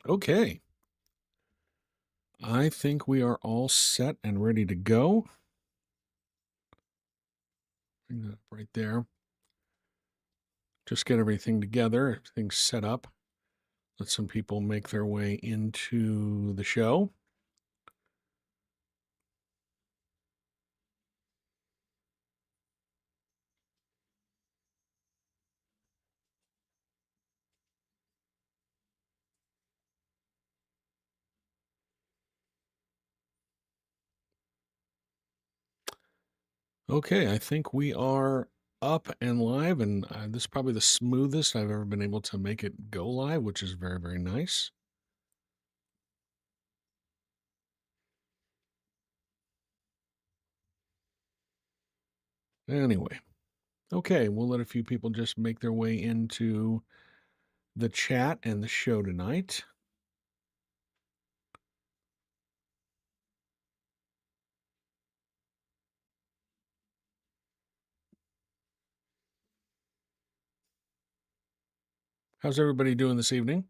Okay, I think we are all set and ready to go. Bring that up right there. Just get everything together, everything's set up. Let some people make their way into the show. Okay, I think we are up and live, and this is probably the smoothest I've ever been able to make it go live, which is very, very nice. Anyway, okay, we'll let a few people just make their way into the chat and the show tonight. How's everybody doing this evening?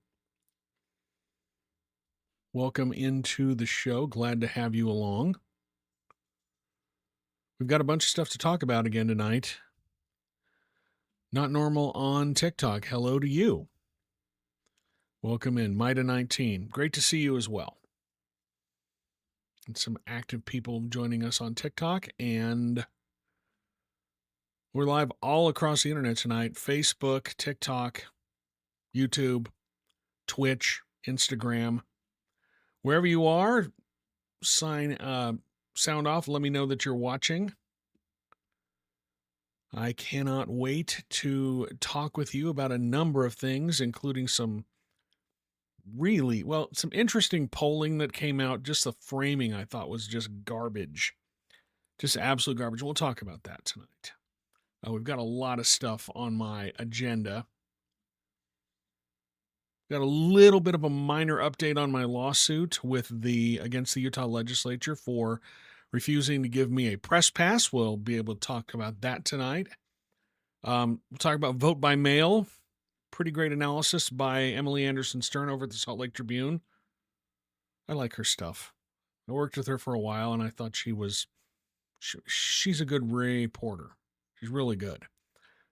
Welcome into the show. Glad to have you along. We've got a bunch of stuff to talk about again tonight. Not normal on TikTok. Hello to you. Welcome in, Mida19. Great to see you as well. And some active people joining us on TikTok, and we're live all across the internet tonight. Facebook, TikTok, YouTube, Twitch, Instagram. Wherever you are, sound off. Let me know that you're watching. I cannot wait to talk with you about a number of things, including some interesting polling that came out. Just the framing I thought was just garbage. Just absolute garbage. We'll talk about that tonight. We've got a lot of stuff on my agenda. Got a little bit of a minor update on my lawsuit against the Utah legislature for refusing to give me a press pass. We'll be able to talk about that tonight. We'll talk about vote by mail. Pretty great analysis by Emily Anderson Stern over at the Salt Lake Tribune. I like her stuff. I worked with her for a while, and I thought she's a good reporter. She's really good.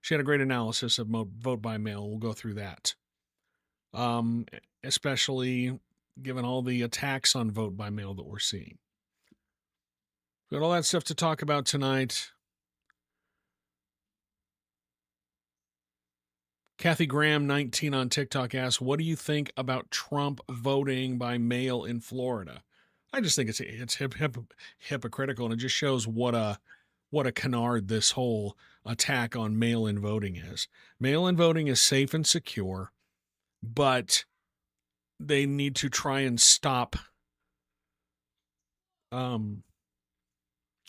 She had a great analysis of vote by mail. We'll go through that. Especially given all the attacks on vote by mail that we're seeing. We've got all that stuff to talk about tonight. Kathy Graham, 19 on TikTok, asks, what do you think about Trump voting by mail in Florida? I just think it's hypocritical, and it just shows what a canard this whole attack on mail-in voting is. Mail-in voting is safe and secure, but they need to try and stop. They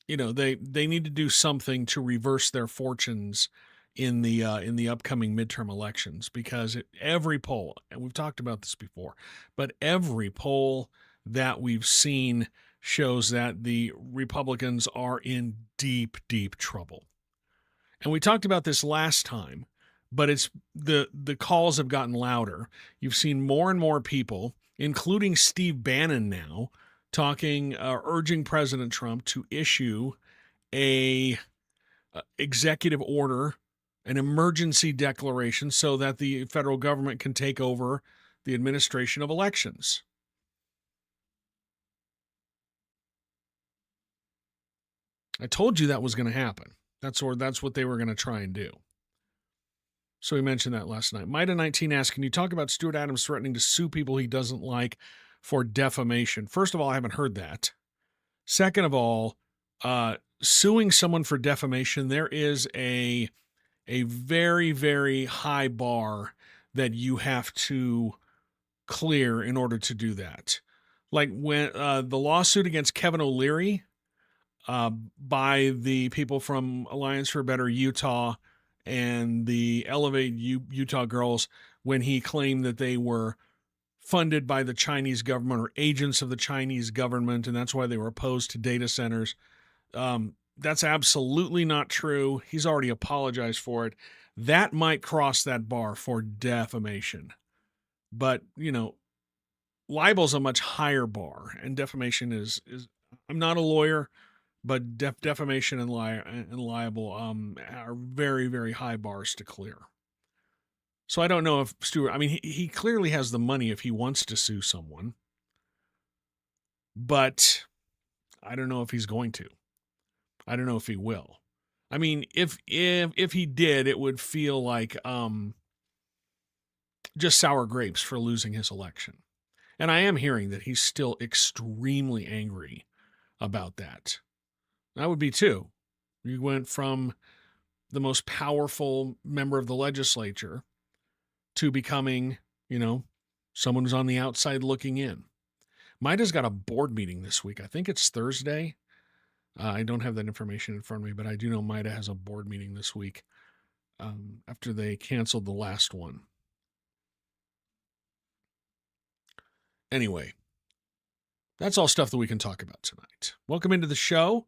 need to do something to reverse their fortunes in the upcoming midterm elections, because every poll, and we've talked about this before, but every poll that we've seen shows that the Republicans are in deep, deep trouble. And we talked about this last time, but it's the calls have gotten louder. You've seen more and more people, including Steve Bannon now, urging President Trump to issue a executive order, an emergency declaration, so that the federal government can take over the administration of elections. I told you that was going to happen. That's what they were going to try and do. So we mentioned that last night. Mida19 asks, can you talk about Stuart Adams threatening to sue people he doesn't like for defamation? First of all, I haven't heard that. Second of all, suing someone for defamation, there is a very, very high bar that you have to clear in order to do that. Like when the lawsuit against Kevin O'Leary by the people from Alliance for a Better Utah and the Elevate Utah Girls, when he claimed that they were funded by the Chinese government or agents of the Chinese government, and that's why they were opposed to data centers. That's absolutely not true. He's already apologized for it. That might cross that bar for defamation. But, libel's a much higher bar, and defamation is. I'm not a lawyer, but defamation and libel are very, very high bars to clear. So I don't know if Stewart. I mean, he clearly has the money if he wants to sue someone, but I don't know if he's going to. I don't know if he will. I mean, if he did, it would feel like just sour grapes for losing his election. And I am hearing that he's still extremely angry about that. I would be too. You went from the most powerful member of the legislature to becoming, someone who's on the outside looking in. MIDA's got a board meeting this week. I think it's Thursday. I don't have that information in front of me, but I do know MIDA has a board meeting this week after they canceled the last one. Anyway, that's all stuff that we can talk about tonight. Welcome into the show.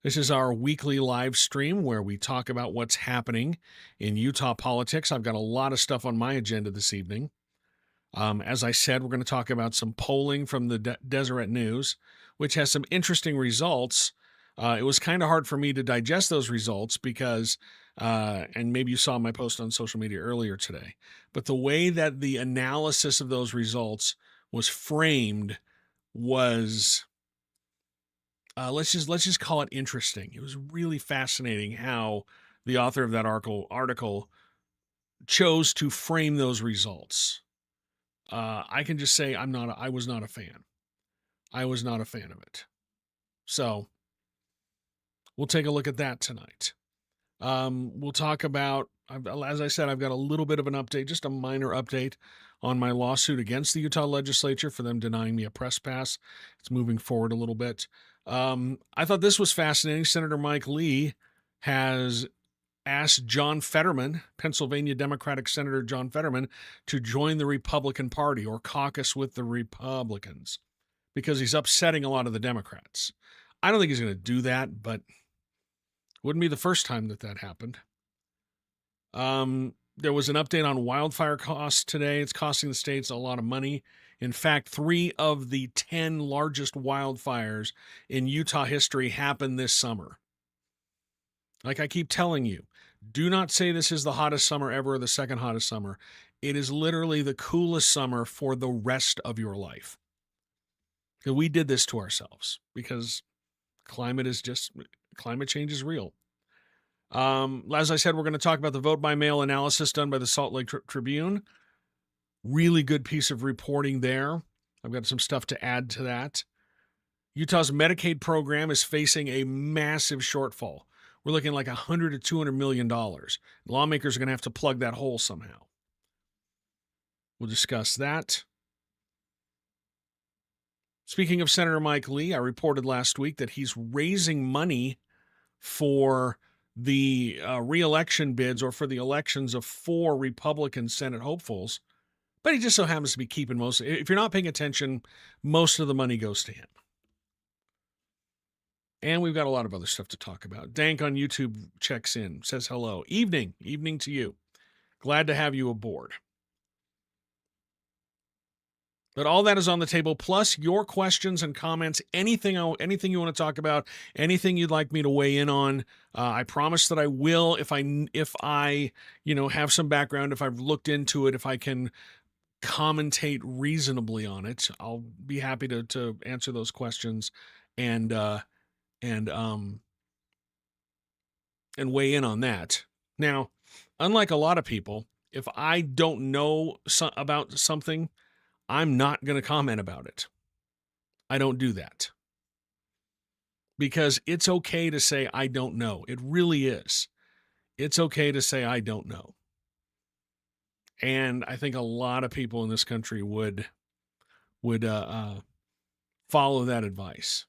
This is our weekly live stream where we talk about what's happening in Utah politics. I've got a lot of stuff on my agenda this evening. As I said, we're going to talk about some polling from the Deseret News, which has some interesting results. It was kind of hard for me to digest those results because, and maybe you saw my post on social media earlier today, but the way that the analysis of those results was framed was, let's just call it interesting. It was really fascinating how the author of that article chose to frame those results. I can just say I was not a fan. I was not a fan of it. So we'll take a look at that tonight. We'll talk about, as I said, I've got a little bit of an update, just a minor update on my lawsuit against the Utah legislature for them denying me a press pass. It's moving forward a little bit. I thought this was fascinating. Senator Mike Lee has asked John Fetterman, Pennsylvania Democratic Senator John Fetterman, to join the Republican Party or caucus with the Republicans because he's upsetting a lot of the Democrats. I don't think he's going to do that, but wouldn't be the first time that happened. There was an update on wildfire costs today. It's costing the states a lot of money. In fact, 3 of the 10 largest wildfires in Utah history happened this summer. Like I keep telling you, do not say this is the hottest summer ever or the second hottest summer. It is literally the coolest summer for the rest of your life. We did this to ourselves because climate change is real. As I said, we're going to talk about the vote by mail analysis done by the Salt Lake Tribune. Really good piece of reporting there. I've got some stuff to add to that. Utah's Medicaid program is facing a massive shortfall. We're looking like $100 to $200 million. Lawmakers are going to have to plug that hole somehow. We'll discuss that. Speaking of Senator Mike Lee, I reported last week that he's raising money for the re-election bids or for the elections of 4 Republican Senate hopefuls, but he just so happens to be keeping most. If you're not paying attention, most of the money goes to him. And we've got a lot of other stuff to talk about. Dank on YouTube checks in, says hello. Evening to you. Glad to have you aboard. But all that is on the table, plus your questions and comments, anything you want to talk about, anything you'd like me to weigh in on. I promise that I will if I have some background, if I've looked into it, if I can commentate reasonably on it. I'll be happy to answer those questions and weigh in on that. Now, unlike a lot of people, if I don't know about something, I'm not going to comment about it. I don't do that. Because it's okay to say I don't know. It really is. It's okay to say I don't know. And I think a lot of people in this country would follow that advice.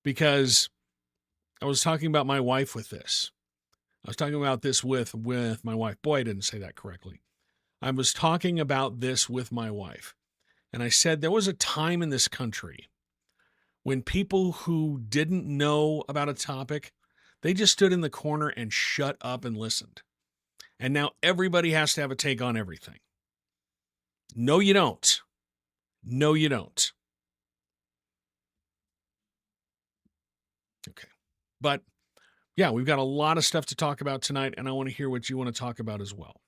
Because I was talking about my wife with this. I was talking about this with my wife. Boy, I didn't say that correctly. I was talking about this with my wife. And I said there was a time in this country when people who didn't know about a topic, they just stood in the corner and shut up and listened. And now everybody has to have a take on everything. No, you don't. No, you don't. Okay. But yeah, we've got a lot of stuff to talk about tonight, and I want to hear what you want to talk about as well.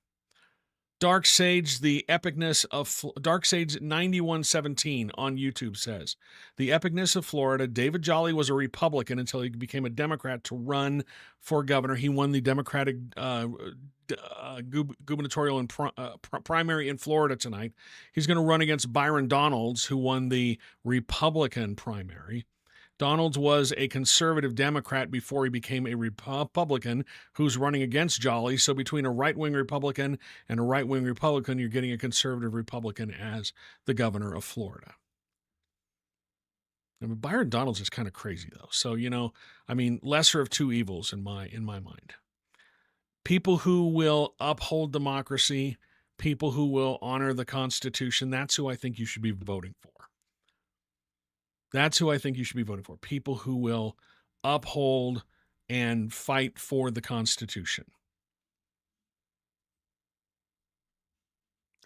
Dark Sage, the epicness of Dark Sage 9117 on YouTube says the epicness of Florida. David Jolly was a Republican until he became a Democrat to run for governor. He won the Democratic gubernatorial and primary in Florida tonight. He's going to run against Byron Donalds, who won the Republican primary. Donalds was a conservative Democrat before he became a Republican who's running against Jolly. So between a right-wing Republican and a right-wing Republican, you're getting a conservative Republican as the governor of Florida. I mean, Byron Donalds is kind of crazy, though. So, lesser of two evils in my mind. People who will uphold democracy, people who will honor the Constitution, that's who I think you should be voting for. That's who I think you should be voting for. People who will uphold and fight for the Constitution.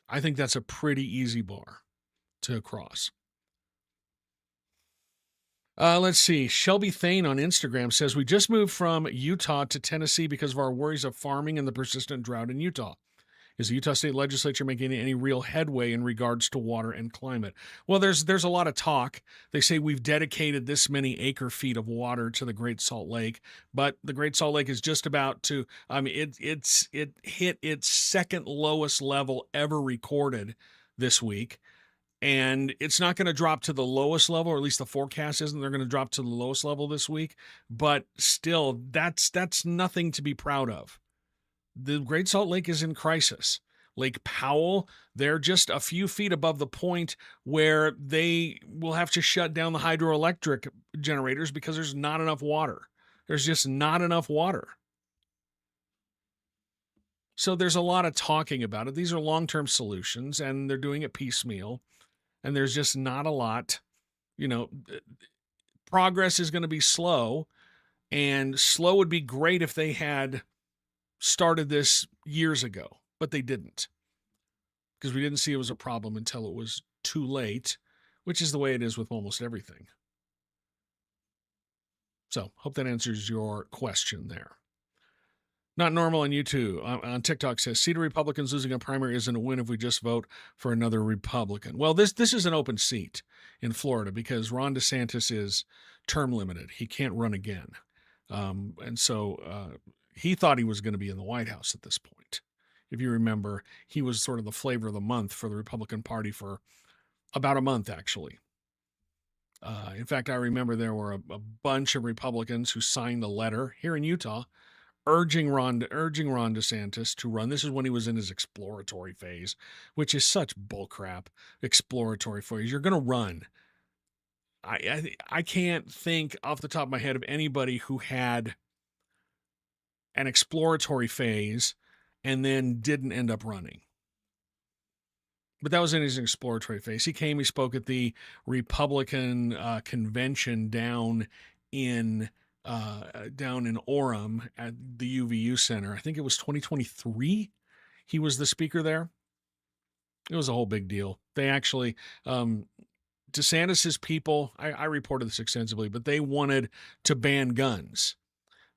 I think that's a pretty easy bar to cross. Let's see. Shelby Thane on Instagram says, we just moved from Utah to Tennessee because of our worries of farming and the persistent drought in Utah. Is the Utah State Legislature making any real headway in regards to water and climate? Well, there's a lot of talk. They say we've dedicated this many acre feet of water to the Great Salt Lake, but the Great Salt Lake is just about to. It hit its second lowest level ever recorded this week, and it's not going to drop to the lowest level, or at least the forecast isn't. They're going to drop to the lowest level this week, but still, that's nothing to be proud of. The Great Salt Lake is in crisis. Lake Powell, they're just a few feet above the point where they will have to shut down the hydroelectric generators because there's not enough water. There's just not enough water. So there's a lot of talking about it. These are long-term solutions, and they're doing it piecemeal, and there's just not a lot. Progress is going to be slow, and slow would be great if they had started this years ago, but they didn't, because we didn't see it was a problem until it was too late, which is the way it is with almost everything. So hope that answers your question there. Not normal on YouTube. On TikTok says, see, the Republicans losing a primary isn't a win if we just vote for another Republican. Well, this is an open seat in Florida because Ron DeSantis is term limited. He can't run again. And so he thought he was going to be in the White House at this point. If you remember, he was sort of the flavor of the month for the Republican Party for about a month, actually. In fact, I remember there were a bunch of Republicans who signed a letter here in Utah urging Ron DeSantis to run. This is when he was in his exploratory phase, which is such bullcrap. Exploratory phase. You're going to run. I can't think off the top of my head of anybody who had an exploratory phase and then didn't end up running. But that was in his exploratory phase. He came, he spoke at the Republican convention down in Orem at the UVU Center. I think it was 2023. He was the speaker there. It was a whole big deal. They actually, DeSantis's people, I reported this extensively, but they wanted to ban guns.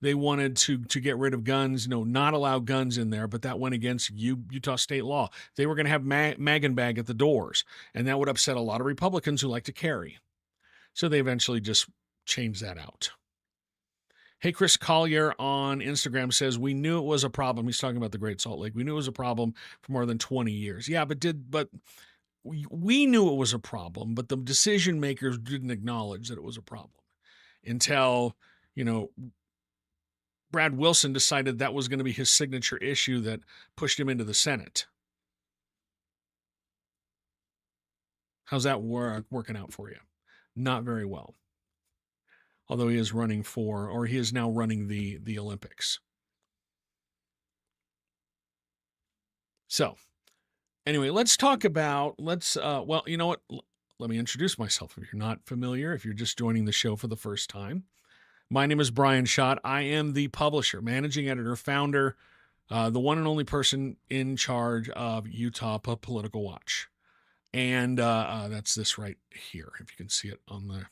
They wanted to get rid of guns, not allow guns in there, but that went against Utah state law. They were going to have mag and bag at the doors, and that would upset a lot of Republicans who like to carry. So they eventually just changed that out. Hey, Chris Collier on Instagram says, we knew it was a problem. He's talking about the Great Salt Lake. We knew it was a problem for more than 20 years. Yeah, but we knew it was a problem, but the decision makers didn't acknowledge that it was a problem until, Brad Wilson decided that was going to be his signature issue that pushed him into the Senate. How's that working out for you? Not very well. Although he is now running the Olympics. So, anyway, let's talk about, well, you know what? Let me introduce myself if you're not familiar, if you're just joining the show for the first time. My name is Brian Schott. I am the publisher, managing editor, founder, the one and only person in charge of Utah Political Watch. And that's this right here, if you can see it on the.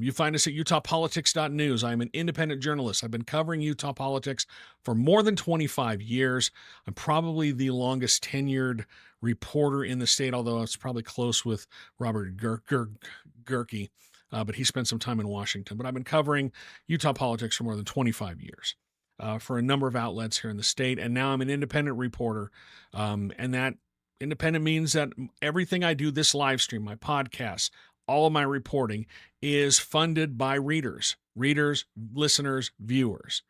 You find us at utahpolitics.news. I'm an independent journalist. I've been covering Utah politics for more than 25 years. I'm probably the longest tenured reporter in the state, although it's probably close with Robert Gerke, but he spent some time in Washington. But I've been covering Utah politics for more than 25 years for a number of outlets here in the state, and now I'm an independent reporter, and that independent means that everything I do, this live stream, my podcast, all of my reporting is funded by readers, listeners, viewers.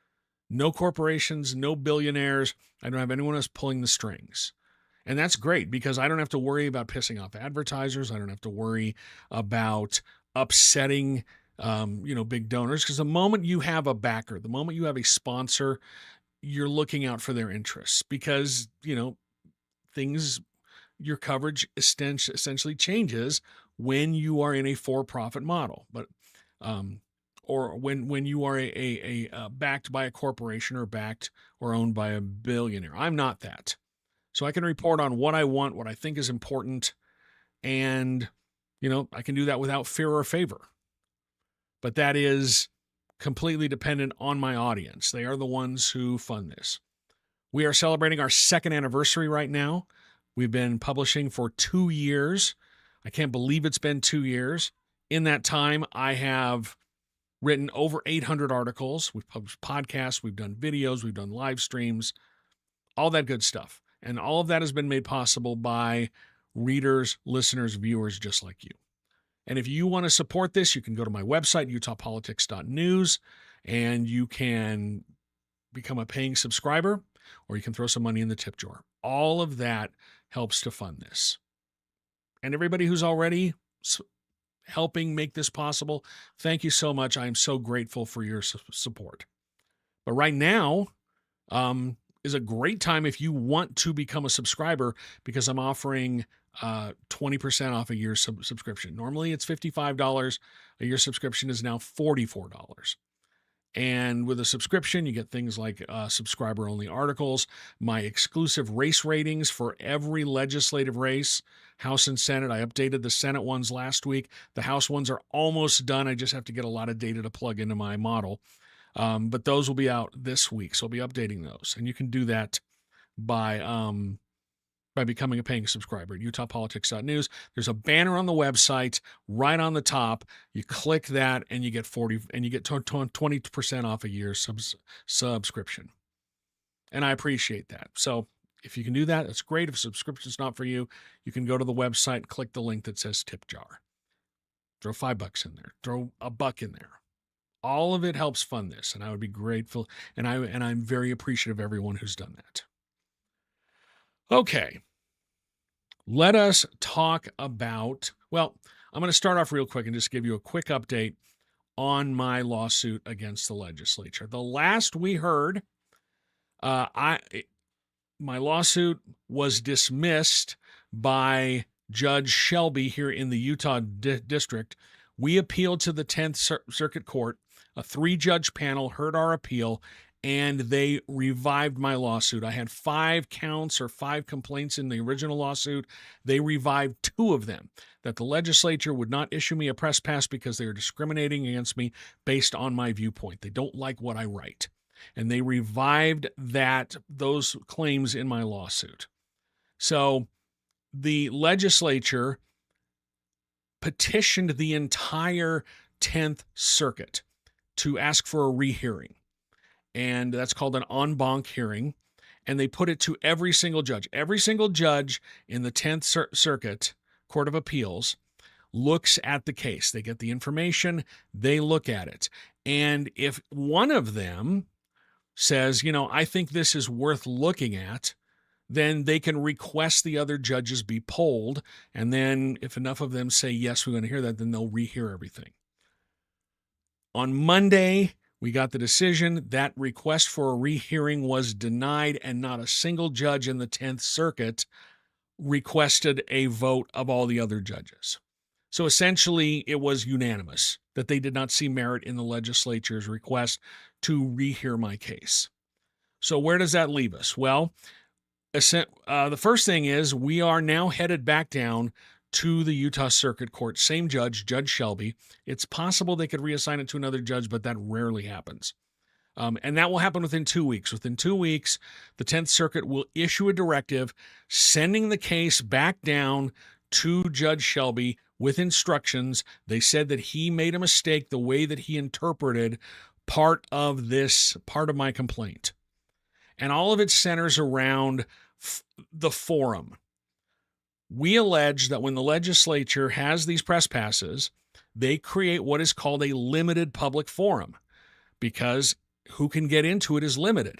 No corporations, no billionaires. I don't have anyone else pulling the strings. And that's great because I don't have to worry about pissing off advertisers. I don't have to worry about upsetting, big donors. Because the moment you have a backer, the moment you have a sponsor, you're looking out for their interests because, your coverage essentially changes when you are in a for-profit model, but or when you are a backed by a corporation or backed or owned by a billionaire. I'm not that, so I can report on what I want, what I think is important, and I can do that without fear or favor. But that is completely dependent on my audience. They are the ones who fund this. We are celebrating our second anniversary right now. We've been publishing for 2 years. I can't believe it's been 2 years. In that time, I have written over 800 articles. We've published podcasts. We've done videos. We've done live streams, all that good stuff. And all of that has been made possible by readers, listeners, viewers just like you. And if you want to support this, you can go to my website, utahpolitics.news, and you can become a paying subscriber, or you can throw some money in the tip jar. All of that helps to fund this. And everybody who's already helping make this possible, thank you so much. I am so grateful for your support. But right now is a great time if you want to become a subscriber, because I'm offering 20% off a year subscription. Normally it's $55. A year subscription is now $44. And with a subscription, you get things like subscriber-only articles, my exclusive race ratings for every legislative race, House and Senate. I updated the Senate ones last week. The House ones are almost done. I just have to get a lot of data to plug into my model. But those will be out this week, so I'll be updating those. And you can do that by becoming a paying subscriber at utahpolitics.news. There's a banner on the website right on the top. You click that and you get 20% off a year subscription. And I appreciate that. So if you can do that, that's great. If subscription's not for you, you can go to the website, click the link that says tip jar. Throw $5 in there. Throw $1 in there. All of it helps fund this, and I would be grateful. And I'm very appreciative of everyone who's done that. Okay, let us talk about, I'm going to start off real quick and just give you a quick update on my lawsuit against the legislature. The last we heard, my lawsuit was dismissed by Judge Shelby here in the Utah district. We appealed to the 10th Circuit Court. A 3-judge panel heard our appeal, and they revived my lawsuit. I had 5 counts or 5 complaints in the original lawsuit. They revived 2 of them, that the legislature would not issue me a press pass because they are discriminating against me based on my viewpoint. They don't like what I write. And they revived those claims in my lawsuit. So the legislature petitioned the entire 10th Circuit to ask for a rehearing. And that's called an en banc hearing. And they put it to every single judge. Every single judge in the 10th Circuit Court of Appeals looks at the case. They get the information, they look at it. And if one of them says, I think this is worth looking at, then they can request the other judges be polled. And then if enough of them say, yes, we want to hear that, then they'll rehear everything. On Monday, we got the decision. That request for a rehearing was denied, and not a single judge in the 10th Circuit requested a vote of all the other judges. So essentially, it was unanimous that they did not see merit in the legislature's request to rehear my case. So where does that leave us? Well, The first thing is we are now headed back down to the Utah Circuit Court. Same judge, Judge Shelby. It's possible they could reassign it to another judge, but that rarely happens. And that will happen within 2 weeks. Within 2 weeks, the 10th Circuit will issue a directive sending the case back down to Judge Shelby with instructions. They said that he made a mistake the way that he interpreted part of my complaint. And all of it centers around the forum. We allege that when the legislature has these press passes, they create what is called a limited public forum, because who can get into it is limited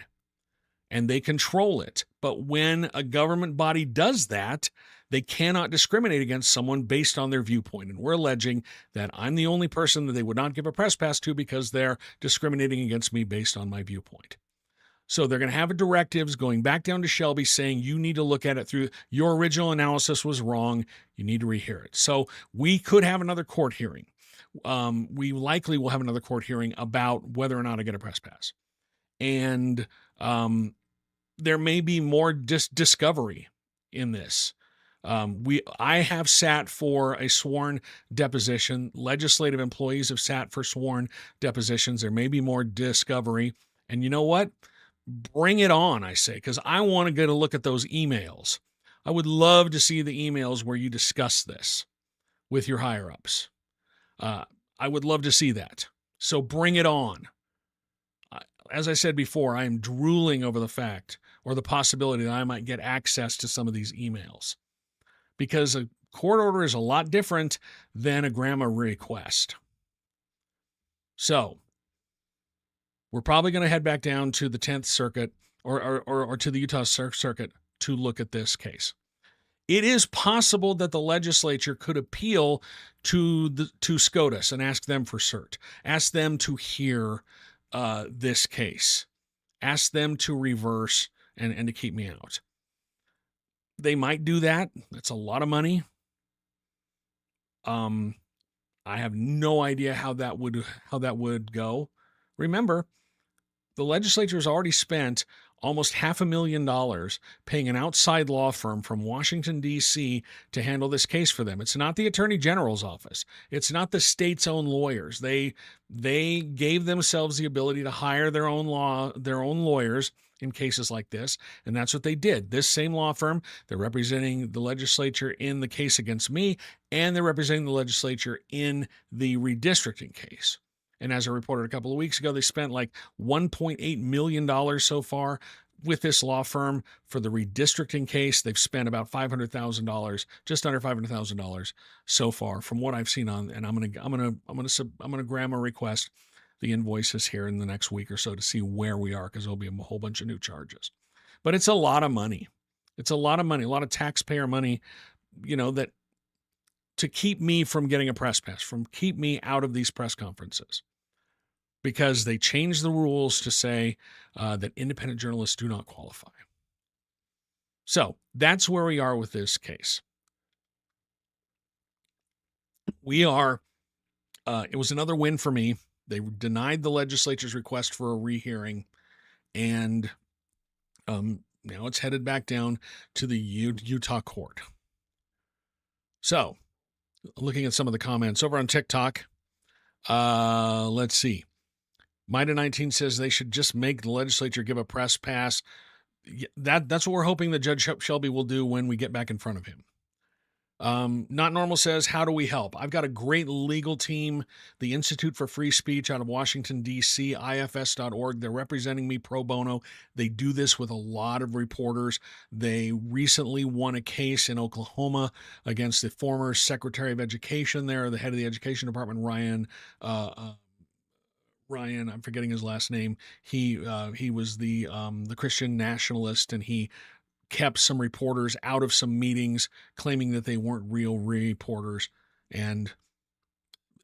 and they control it. But when a government body does that, they cannot discriminate against someone based on their viewpoint. And we're alleging that I'm the only person that they would not give a press pass to because they're discriminating against me based on my viewpoint. So they're going to have directives going back down to Shelby saying you need to look at it through your original analysis was wrong. You need to rehear it. So we could have another court hearing. We likely will have another court hearing about whether or not I get a press pass. And there may be more discovery in this. I have sat for a sworn deposition. Legislative employees have sat for sworn depositions. There may be more discovery. And you know what? Bring it on, I say, because I want to get a look at those emails. I would love to see the emails where you discuss this with your higher-ups. I would love to see that. So bring it on. As I said before, I am drooling over the fact or the possibility that I might get access to some of these emails, because a court order is a lot different than a grandma request. So we're probably going to head back down to the 10th Circuit or to the Utah Circuit to look at this case. It is possible that the legislature could appeal to SCOTUS and ask them for cert, ask them to hear this case, ask them to reverse and to keep me out. They might do that. That's a lot of money. I have no idea how that would go. Remember, the legislature has already spent almost $500,000 paying an outside law firm from Washington, D.C. to handle this case for them. It's not the Attorney General's office. It's not the state's own lawyers. They gave themselves the ability to hire their own lawyers in cases like this, and that's what they did. This same law firm, they're representing the legislature in the case against me, and they're representing the legislature in the redistricting case. And as I reported a couple of weeks ago, they spent like $1.8 million so far with this law firm for the redistricting case. They've spent about $500,000, just under $500,000 so far, from what I've seen on. And I'm gonna grab a request the invoices here in the next week or so to see where we are, because there'll be a whole bunch of new charges. But it's a lot of money. It's a lot of money, a lot of taxpayer money, that to keep me from getting a press pass, from keep me out of these press conferences, because they changed the rules to say that independent journalists do not qualify. So that's where we are with this case. We are, it was another win for me. They denied the legislature's request for a rehearing, and now it's headed back down to the Utah court. So, looking at some of the comments over on TikTok, let's see. Mida19 says they should just make the legislature give a press pass. That's what we're hoping that Judge Shelby will do when we get back in front of him. Not Normal says, how do we help? I've got a great legal team, the Institute for Free Speech out of Washington, D.C., ifs.org. They're representing me pro bono. They do this with a lot of reporters. They recently won a case in Oklahoma against the former Secretary of Education there, the head of the Education Department, Ryan, I'm forgetting his last name. He was the Christian nationalist, and he kept some reporters out of some meetings, claiming that they weren't real reporters, and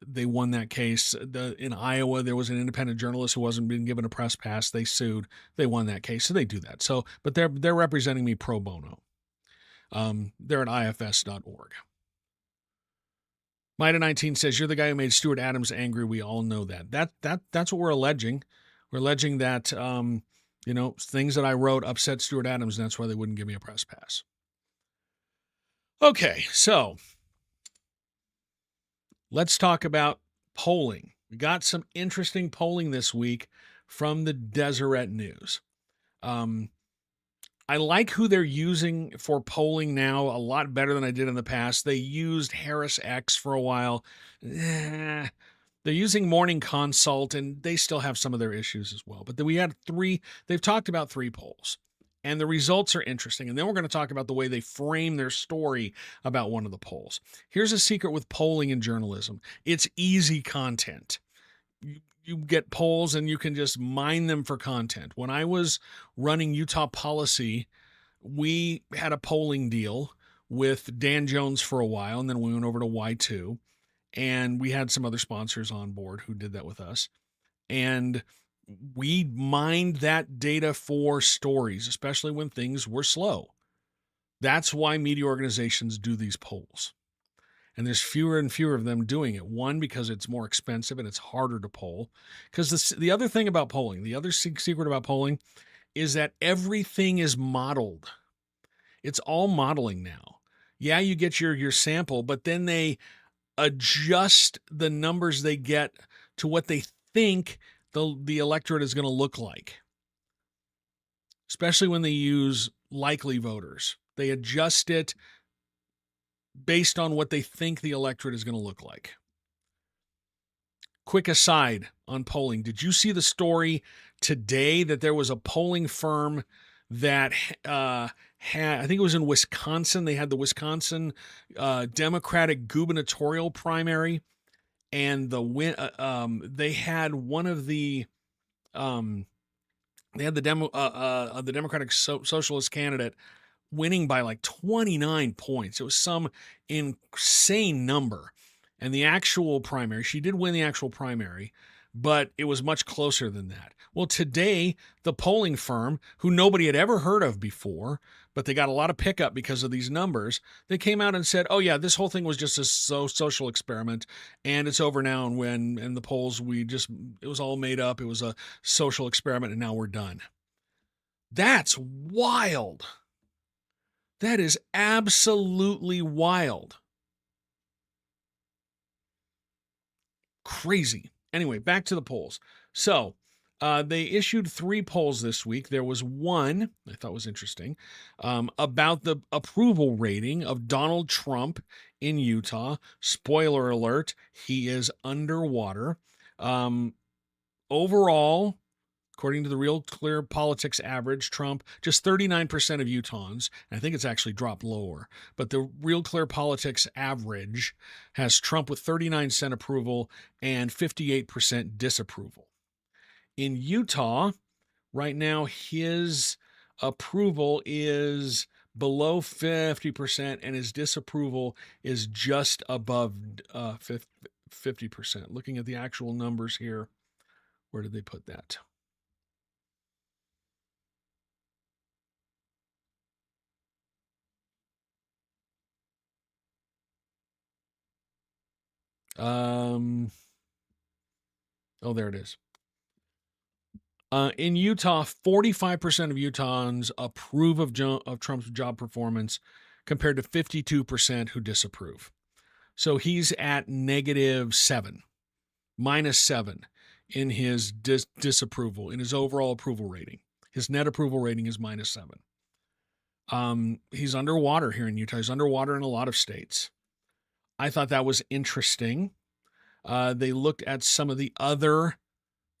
they won that case. In Iowa, there was an independent journalist who wasn't being given a press pass. They sued. They won that case, so they do that. So, but they're representing me pro bono. They're at ifs.org. Mida19 says, you're the guy who made Stuart Adams angry. We all know that. That's what we're alleging. We're alleging that Things that I wrote upset Stuart Adams, and that's why they wouldn't give me a press pass. Okay, so let's talk about polling. We got some interesting polling this week from the Deseret News. I like who they're using for polling now a lot better than I did in the past. They used Harris X for a while. They're using Morning Consult, and they still have some of their issues as well. But then we had they've talked about 3 polls, and the results are interesting. And then we're going to talk about the way they frame their story about one of the polls. Here's a secret with polling in journalism. It's easy content. You get polls and you can just mine them for content. When I was running Utah Policy, we had a polling deal with Dan Jones for a while, and then we went over to Y2, and we had some other sponsors on board who did that with us. And we mined that data for stories, especially when things were slow. That's why media organizations do these polls. And there's fewer and fewer of them doing it. One, because it's more expensive and it's harder to poll. Because the other thing about polling, the other secret about polling is that everything is modeled. It's all modeling now. Yeah, you get your sample, but then they adjust the numbers they get to what they think the electorate is going to look like. Especially when they use likely voters. They adjust it based on what they think the electorate is going to look like. Quick aside on polling. Did you see the story today that there was a polling firm that had, I think it was in Wisconsin. They had the Wisconsin Democratic gubernatorial primary, and they had one of the they had the Democratic Socialist candidate winning by like 29 points. It was some insane number. And the actual primary, she did win the actual primary, but it was much closer than that. Well, today, the polling firm, who nobody had ever heard of before, but they got a lot of pickup because of these numbers, they came out and said, oh yeah, this whole thing was just a social experiment, and it's over now, and the polls, it was all made up. It was a social experiment, and now we're done. That's wild. That is absolutely wild. Crazy. Anyway, back to the polls. So they issued 3 polls this week. There was one I thought was interesting about the approval rating of Donald Trump in Utah. Spoiler alert, he is underwater. Overall, according to the Real Clear Politics average, Trump, just 39% of Utahns, and I think it's actually dropped lower, but the Real Clear Politics average has Trump with 39% approval and 58% disapproval. In Utah, right now, his approval is below 50% and his disapproval is just above 50%. Looking at the actual numbers here, where did they put that? Oh, there it is. In Utah, 45% of Utahns approve of Trump's job performance compared to 52% who disapprove. So he's at -7, -7 in his disapproval, in his overall approval rating. His net approval rating is -7. He's underwater here in Utah. He's underwater in a lot of states. I thought that was interesting. They looked at some of the other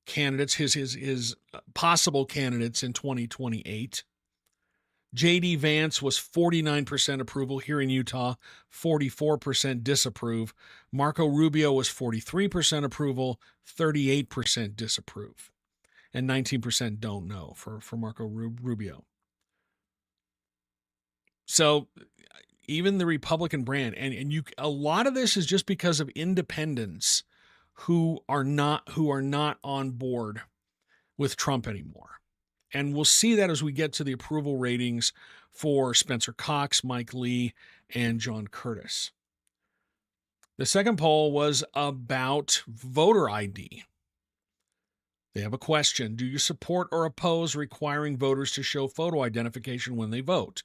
candidates, his possible candidates in 2028. J.D. Vance was 49% approval here in Utah, 44% disapprove. Marco Rubio was 43% approval, 38% disapprove, and 19% don't know for Marco Rubio. So even the Republican brand, and a lot of this is just because of independents who are not on board with Trump anymore. And we'll see that as we get to the approval ratings for Spencer Cox, Mike Lee, and John Curtis. The second poll was about voter ID. They have a question. Do you support or oppose requiring voters to show photo identification when they vote?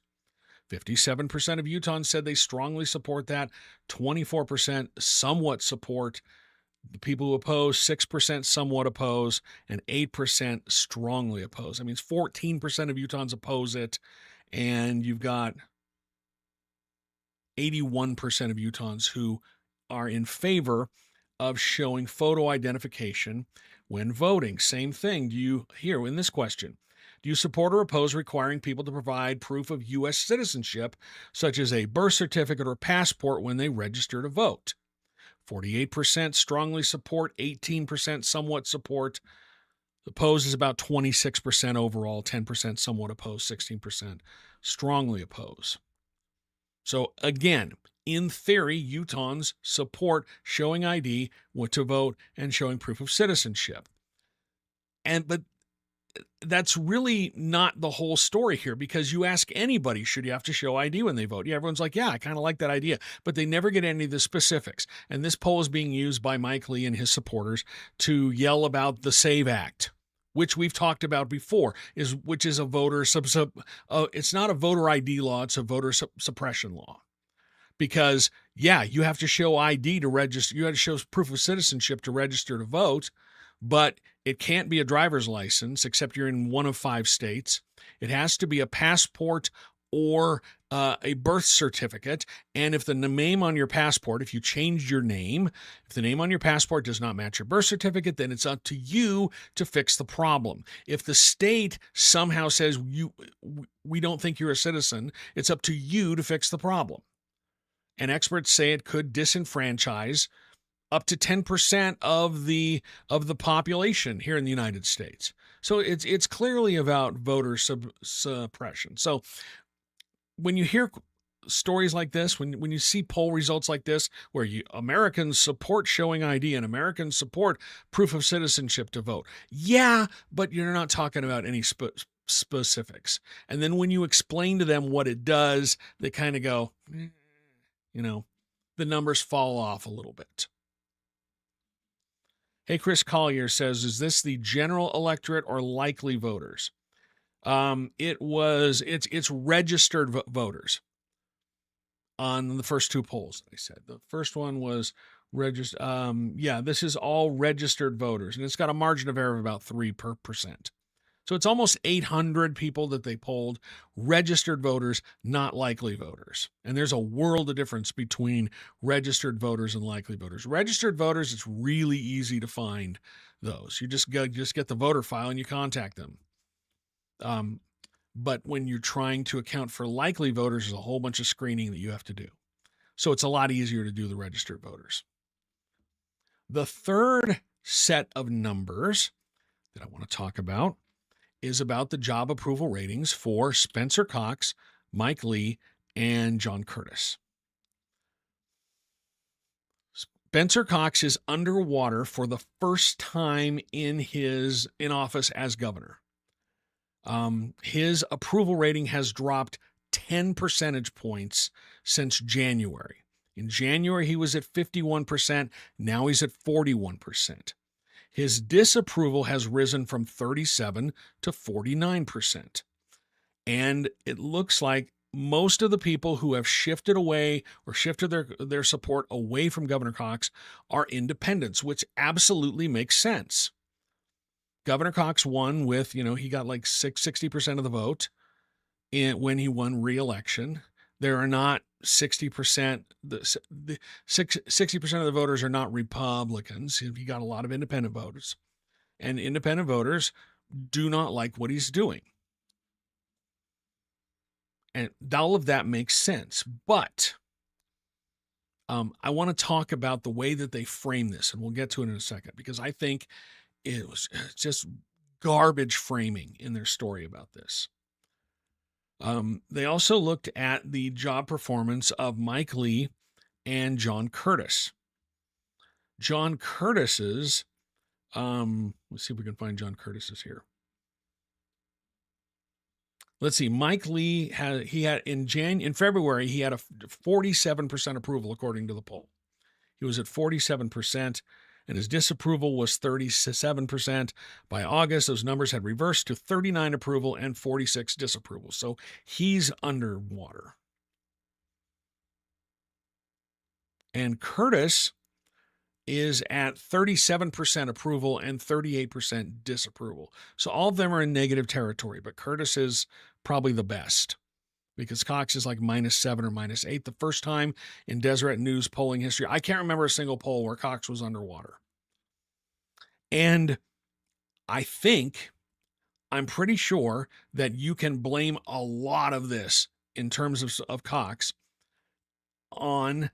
57% of Utahns said they strongly support that. 24% somewhat support. The people who oppose, 6% somewhat oppose, and 8% strongly oppose. That means 14% of Utahns oppose it, and you've got 81% of Utahns who are in favor of showing photo identification when voting. Same thing. Do you, here in this question, do you support or oppose requiring people to provide proof of U.S. citizenship, such as a birth certificate or passport, when they register to vote? 48% strongly support, 18% somewhat support. Oppose is about 26% overall, 10% somewhat oppose, 16% strongly oppose. So again, in theory, Utahns support showing ID to vote and showing proof of citizenship. But that's really not the whole story here, because you ask anybody, should you have to show ID when they vote? Yeah, everyone's like, yeah, I kind of like that idea, but they never get any of the specifics. And this poll is being used by Mike Lee and his supporters to yell about the SAVE Act, which we've talked about before, which is a voter it's not a voter ID law, it's a voter suppression law. Because, yeah, you have to show ID to register. You have to show proof of citizenship to register to vote, but it can't be a driver's license, except you're in one of 5 states. It has to be a passport or a birth certificate. And if the name on your passport, if you changed your name, if the name on your passport does not match your birth certificate, then it's up to you to fix the problem. If the state somehow says we don't think you're a citizen, it's up to you to fix the problem. And experts say it could disenfranchise up to 10% of the population here in the United States. So it's clearly about voter suppression. So when you hear stories like this, when you see poll results like this, where Americans support showing ID and Americans support proof of citizenship to vote, yeah, but you're not talking about any specifics. And then when you explain to them what it does, they kind of go, the numbers fall off a little bit. Hey, Chris Collier says, is this the general electorate or likely voters? It's registered voters on the first 2 polls, they said. The first one was registered. This is all registered voters, and it's got a margin of error of about 3%. So it's almost 800 people that they polled, registered voters, not likely voters. And there's a world of difference between registered voters and likely voters. Registered voters, it's really easy to find those. You just get the voter file and you contact them. But when you're trying to account for likely voters, there's a whole bunch of screening that you have to do. So it's a lot easier to do the registered voters. The third set of numbers that I want to talk about is about the job approval ratings for Spencer Cox, Mike Lee, and John Curtis. Spencer Cox is underwater for the first time in office as governor. His approval rating has dropped 10 percentage points since January. In January, he was at 51%. Now he's at 41%. His disapproval has risen from 37 to 49%. And it looks like most of the people who have shifted away or shifted their support away from Governor Cox are independents, which absolutely makes sense. Governor Cox won with, he got like 60% of the vote when he won re-election. There are not 60%. The 60% of the voters are not Republicans. He got a lot of independent voters, and independent voters do not like what he's doing. And all of that makes sense. But I want to talk about the way that they frame this, and we'll get to it in a second, because I think it was just garbage framing in their story about this. They also looked at the job performance of Mike Lee and John Curtis. John Curtis's, let's see if we can find John Curtis's here. Let's see. Mike Lee had in February, he had a 47% approval according to the poll. He was at 47%. and his disapproval was 37%. By August, those numbers had reversed to 39 approval and 46 disapproval. So he's underwater. And Curtis is at 37% approval and 38% disapproval. So all of them are in negative territory, but Curtis is probably the best because Cox is like -7 or -8. The first time in Deseret News polling history, I can't remember a single poll where Cox was underwater. And I'm pretty sure that you can blame a lot of this in terms of Cox on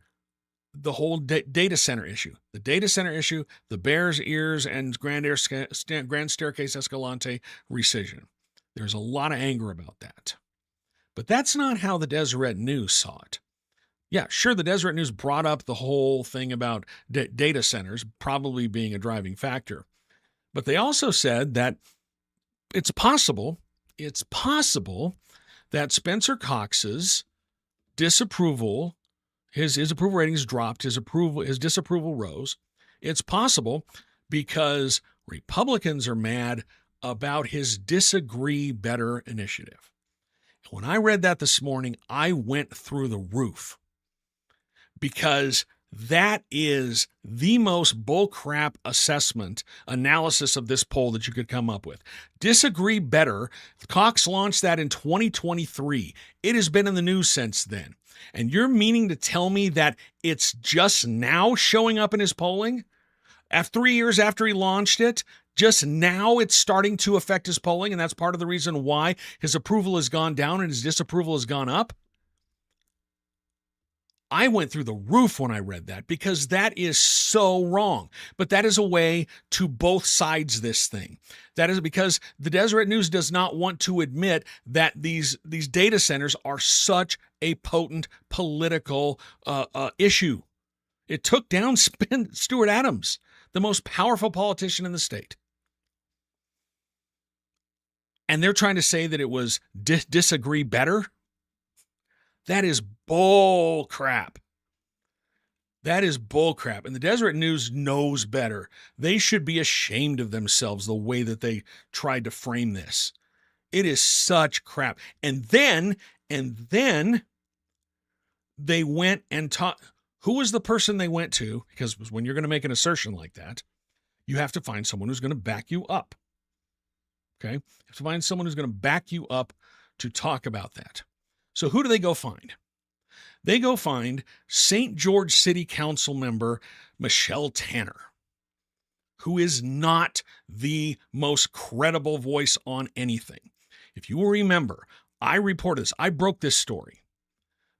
the whole data center issue. The data center issue, the Bears Ears and Grand Staircase Escalante rescission. There's a lot of anger about that. But that's not how the Deseret News saw it. Yeah, sure, the Deseret News brought up the whole thing about data centers probably being a driving factor. But they also said that it's possible that Spencer Cox's disapproval, his approval ratings dropped, his disapproval rose. It's possible because Republicans are mad about his Disagree Better initiative. When I read that this morning, I went through the roof because that is the most bullcrap analysis of this poll that you could come up with. Disagree Better. Cox launched that in 2023. It has been in the news since then. And you're meaning to tell me that it's just now showing up in his polling? 3 years after he launched it, just now it's starting to affect his polling, and that's part of the reason why his approval has gone down and his disapproval has gone up? I went through the roof when I read that because that is so wrong. But that is a way to both sides this thing. That is because the Deseret News does not want to admit that these data centers are such a potent political issue. It took down Stuart Adams, the most powerful politician in the state. And they're trying to say that it was Disagree Better. That is bull crap. That is bull crap. And the Deseret News knows better. They should be ashamed of themselves the way that they tried to frame this. It is such crap. And then they went and taught. Who was the person they went to? Because when you're going to make an assertion like that, you have to find someone who's going to back you up. Okay? You have to find someone who's going to back you up to talk about that. So who do they go find? They go find St. George City Council member Michelle Tanner, who is not the most credible voice on anything. If you will remember, I reported this. I broke this story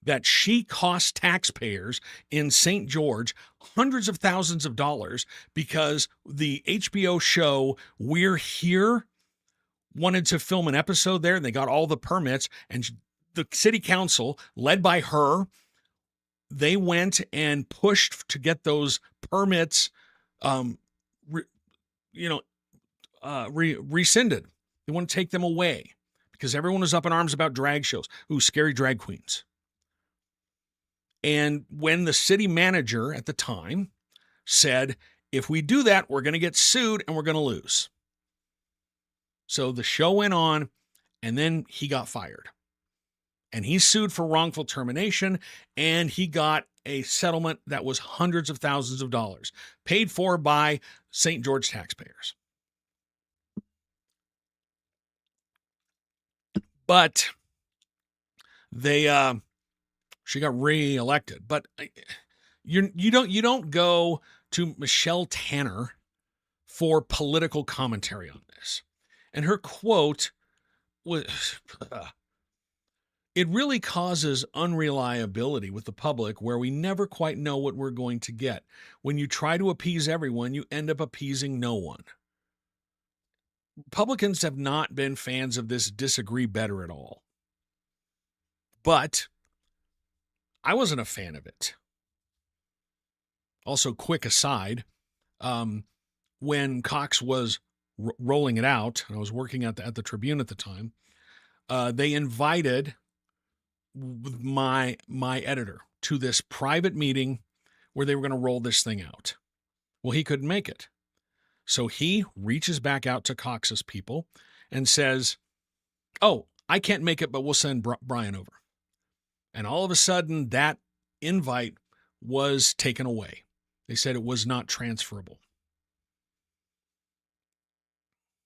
that she cost taxpayers in St. George hundreds of thousands of dollars because the HBO show We're Here wanted to film an episode there, and they got all the permits, and the city council, led by her, they went and pushed to get those permits rescinded. They want to take them away because everyone was up in arms about drag shows. Ooh, scary drag queens. And when the city manager at the time said, if we do that, we're going to get sued and we're going to lose. So the show went on, and then he got fired. And he sued for wrongful termination, and he got a settlement that was hundreds of thousands of dollars, paid for by St. George taxpayers. But she got reelected. But you don't go to Michelle Tanner for political commentary on this. And her quote was, it really causes unreliability with the public where we never quite know what we're going to get. When you try to appease everyone, you end up appeasing no one. Republicans have not been fans of this Disagree Better at all. But I wasn't a fan of it. Also, quick aside, when Cox was rolling it out, and I was working at the Tribune at the time, they invited my editor to this private meeting where they were going to roll this thing out. Well, he couldn't make it. So he reaches back out to Cox's people and says, oh, I can't make it, but we'll send Brian over. And all of a sudden, that invite was taken away. They said it was not transferable.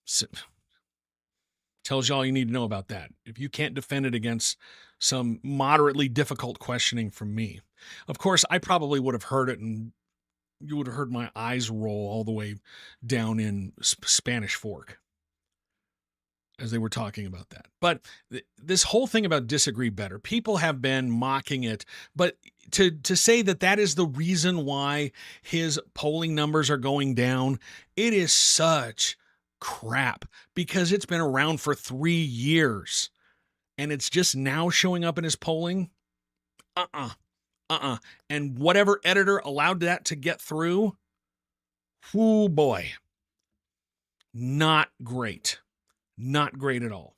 So, tells you all you need to know about that. If you can't defend it against some moderately difficult questioning from me. Of course, I probably would have heard it, and you would have heard my eyes roll all the way down in Spanish Fork as they were talking about that. But this whole thing about disagree better, people have been mocking it, but to say that that is the reason why his polling numbers are going down, it is such crap, because it's been around for 3 years and it's just now showing up in his polling. And whatever editor allowed that to get through, oh boy, not great. Not great at all.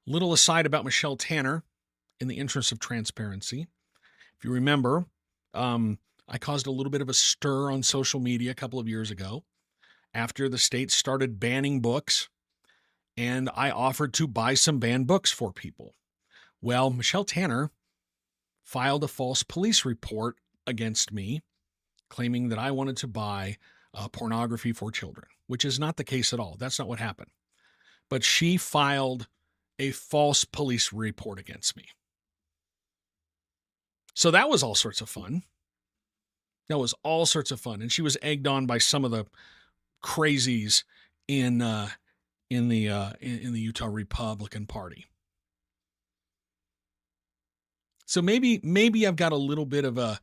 Little aside about Michelle Tanner, in the interest of transparency. If you remember, I caused a little bit of a stir on social media a couple of years ago after the state started banning books, and I offered to buy some banned books for people. Well, Michelle Tanner filed a false police report against me, claiming that I wanted to buy pornography for children, which is not the case at all. That's not what happened. But she filed a false police report against me. So that was all sorts of fun. And she was egged on by some of the crazies in the Utah Republican Party. So maybe I've got a little bit of a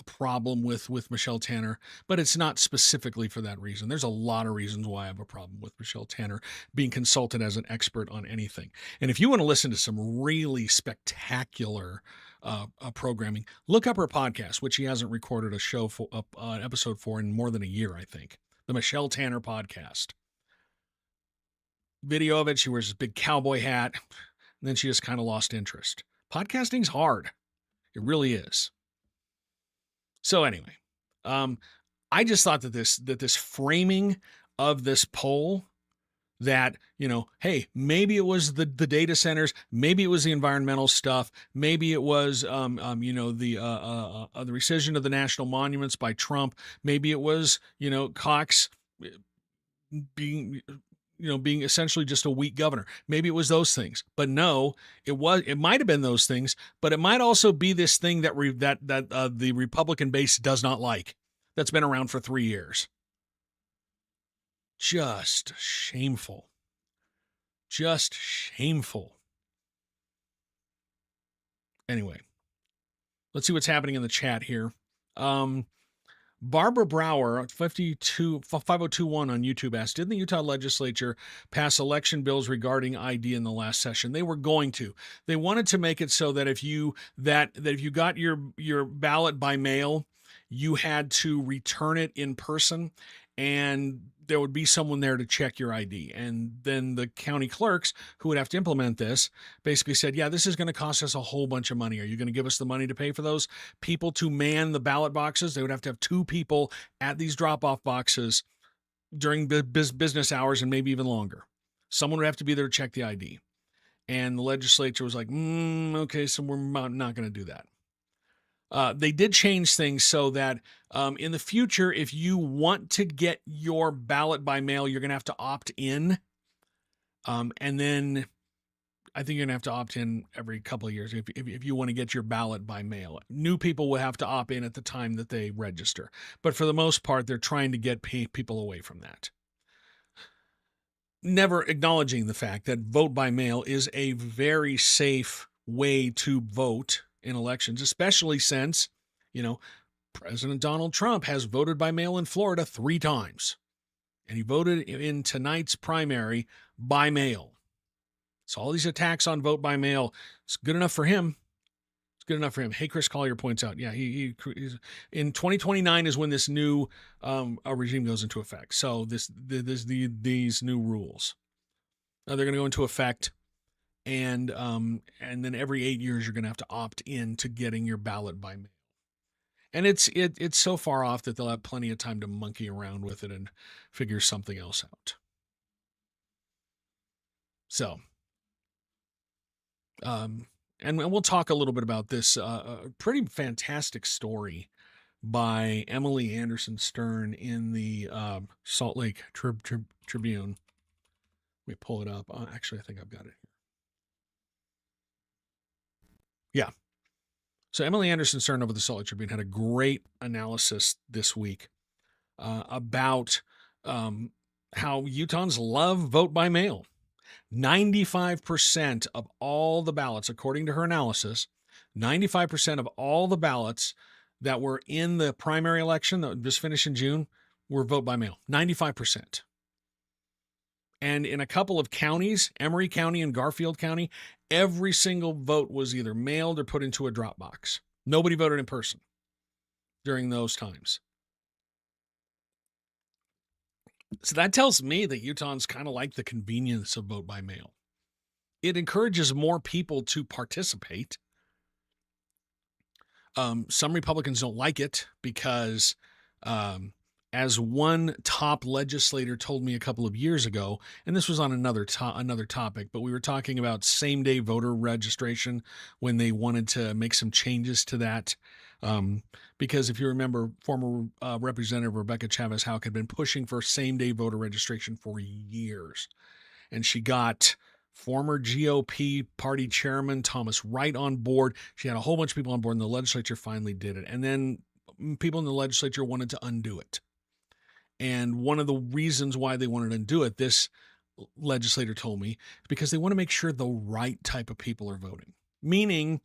problem with Michelle Tanner, but it's not specifically for that reason. There's a lot of reasons why I have a problem with Michelle Tanner being consulted as an expert on anything. And if you want to listen to some really spectacular programming, look up her podcast, which she hasn't recorded a show for an episode for in more than a year, I think. The Michelle Tanner podcast. Video of it, she wears this big cowboy hat, and then she just kind of lost interest. Podcasting's hard. It really is. So anyway, I just thought that this framing of this poll, that, hey, maybe it was the data centers, maybe it was the environmental stuff, maybe it was, the rescission of the national monuments by Trump, maybe it was, Cox being essentially just a weak governor. Maybe it was those things, but no, it might've been those things, but it might also be this thing that the Republican base does not like, that's been around for 3 years. Just shameful. Anyway, let's see what's happening in the chat here. Barbara Brower, 5021 on YouTube asked, didn't the Utah legislature pass election bills regarding ID in the last session? They were going to. They wanted to make it so that if you got your ballot by mail, you had to return it in person, and there would be someone there to check your ID. And then the county clerks who would have to implement this basically said, yeah, this is going to cost us a whole bunch of money. Are you going to give us the money to pay for those people to man the ballot boxes? They would have to have 2 people at these drop-off boxes during business hours and maybe even longer. Someone would have to be there to check the ID. And the legislature was like, okay, so we're not going to do that. They did change things so that in the future, if you want to get your ballot by mail, you're going to have to opt in. And then I think you're going to have to opt in every couple of years if you want to get your ballot by mail. New people will have to opt in at the time that they register. But for the most part, they're trying to get people away from that. Never acknowledging the fact that vote by mail is a very safe way to vote in elections, especially since, President Donald Trump has voted by mail in Florida 3 times, and he voted in tonight's primary by mail. So all these attacks on vote by mail, it's good enough for him. Hey, Chris Collier points out, yeah, he's in 2029 is when this new regime goes into effect. So these new rules, they're going to go into effect and then every 8 years you're going to have to opt in to getting your ballot by mail. And it's so far off that they'll have plenty of time to monkey around with it and figure something else out. So, and we'll talk a little bit about this pretty fantastic story by Emily Anderson Stern in the Salt Lake Tribune. Let me pull it up. Actually, I think I've got it here. Yeah. So Emily Anderson Stern over the Salt Lake Tribune had a great analysis this week about how Utahns love vote by mail. 95% of all the ballots, according to her analysis, 95% of all the ballots that were in the primary election that just finished in June were vote by mail. 95%. And in a couple of counties, Emery County and Garfield County, every single vote was either mailed or put into a drop box. Nobody voted in person during those times. So that tells me that Utahns kind of like the convenience of vote by mail. It encourages more people to participate. Some Republicans don't like it because, as one top legislator told me a couple of years ago, and this was on another topic, but we were talking about same-day voter registration when they wanted to make some changes to that. Because if you remember, former Representative Rebecca Chavez Houck had been pushing for same-day voter registration for years, and she got former GOP party chairman Thomas Wright on board. She had a whole bunch of people on board, and the legislature finally did it. And then people in the legislature wanted to undo it. And one of the reasons why they wanted to undo it, this legislator told me, is because they want to make sure the right type of people are voting. Meaning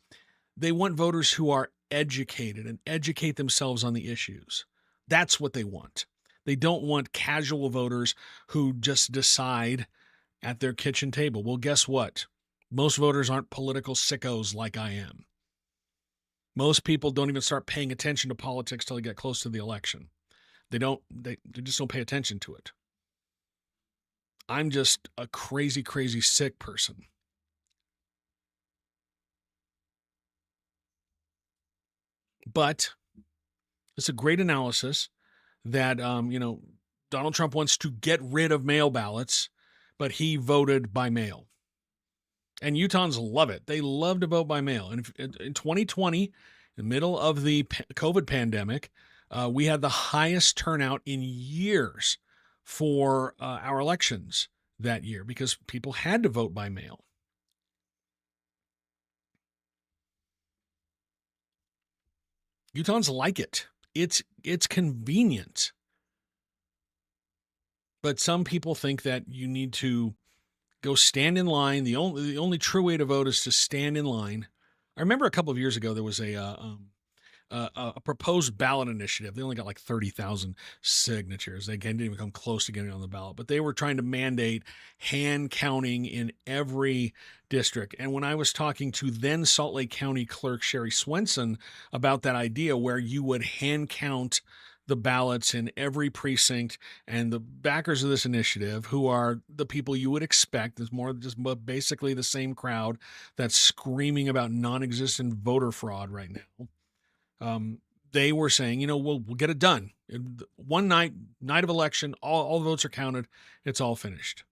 they want voters who are educated and educate themselves on the issues. That's what they want. They don't want casual voters who just decide at their kitchen table. Well, guess what? Most voters aren't political sickos like I am. Most people don't even start paying attention to politics till they get close to the election. They just don't pay attention to it. I'm just a crazy, crazy sick person. But it's a great analysis that, Donald Trump wants to get rid of mail ballots, but he voted by mail. And Utahns love it. They love to vote by mail. And in 2020, in the middle of the COVID pandemic, we had the highest turnout in years for our elections that year because people had to vote by mail. Utahns like it. It's convenient. But some people think that you need to go stand in line. The only true way to vote is to stand in line. I remember a couple of years ago there was a proposed ballot initiative. They only got like 30,000 signatures. They didn't even come close to getting on the ballot, but they were trying to mandate hand counting in every district. And when I was talking to then Salt Lake County Clerk Sherry Swenson about that idea where you would hand count the ballots in every precinct, and the backers of this initiative, who are the people you would expect, is more just basically the same crowd that's screaming about non-existent voter fraud right now. They were saying, we'll get it done. One night of election, all the votes are counted. It's all finished.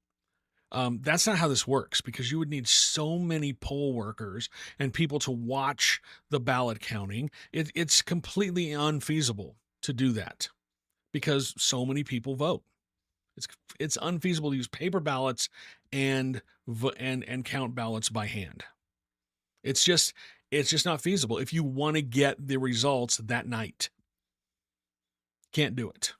That's not how this works, because you would need so many poll workers and people to watch the ballot counting. It's completely unfeasible to do that because so many people vote. It's unfeasible to use paper ballots and count ballots by hand. It's just not feasible if you want to get the results that night. Can't do it.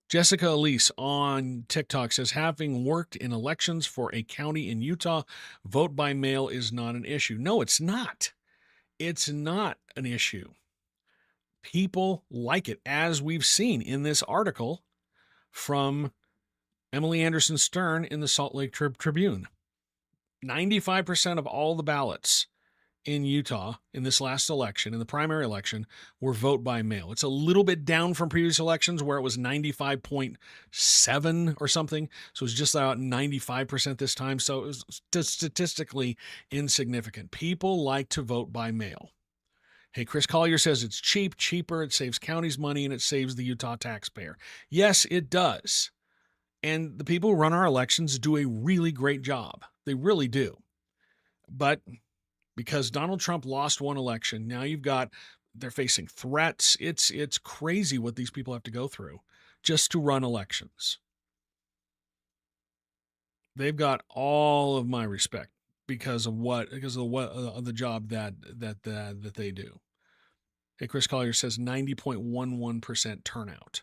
Jessica Elise on TikTok says, having worked in elections for a county in Utah, vote by mail is not an issue. No, it's not. It's not an issue. People like it, as we've seen in this article from Emily Anderson Stern in the Salt Lake Tribune. 95% of all the ballots in Utah in this last election, in the primary election, were vote by mail. It's a little bit down from previous elections where it was 95.7 or something. So it's just about 95% this time. So it was statistically insignificant. People like to vote by mail. Hey, Chris Collier says it's cheaper, it saves counties money, and it saves the Utah taxpayer. Yes, it does. And the people who run our elections do a really great job. They really do. But because Donald Trump lost one election, now they're facing threats. It's crazy what these people have to go through just to run elections. They've got all of my respect because of the job that they do. Hey, Chris Collier says 90.11% turnout.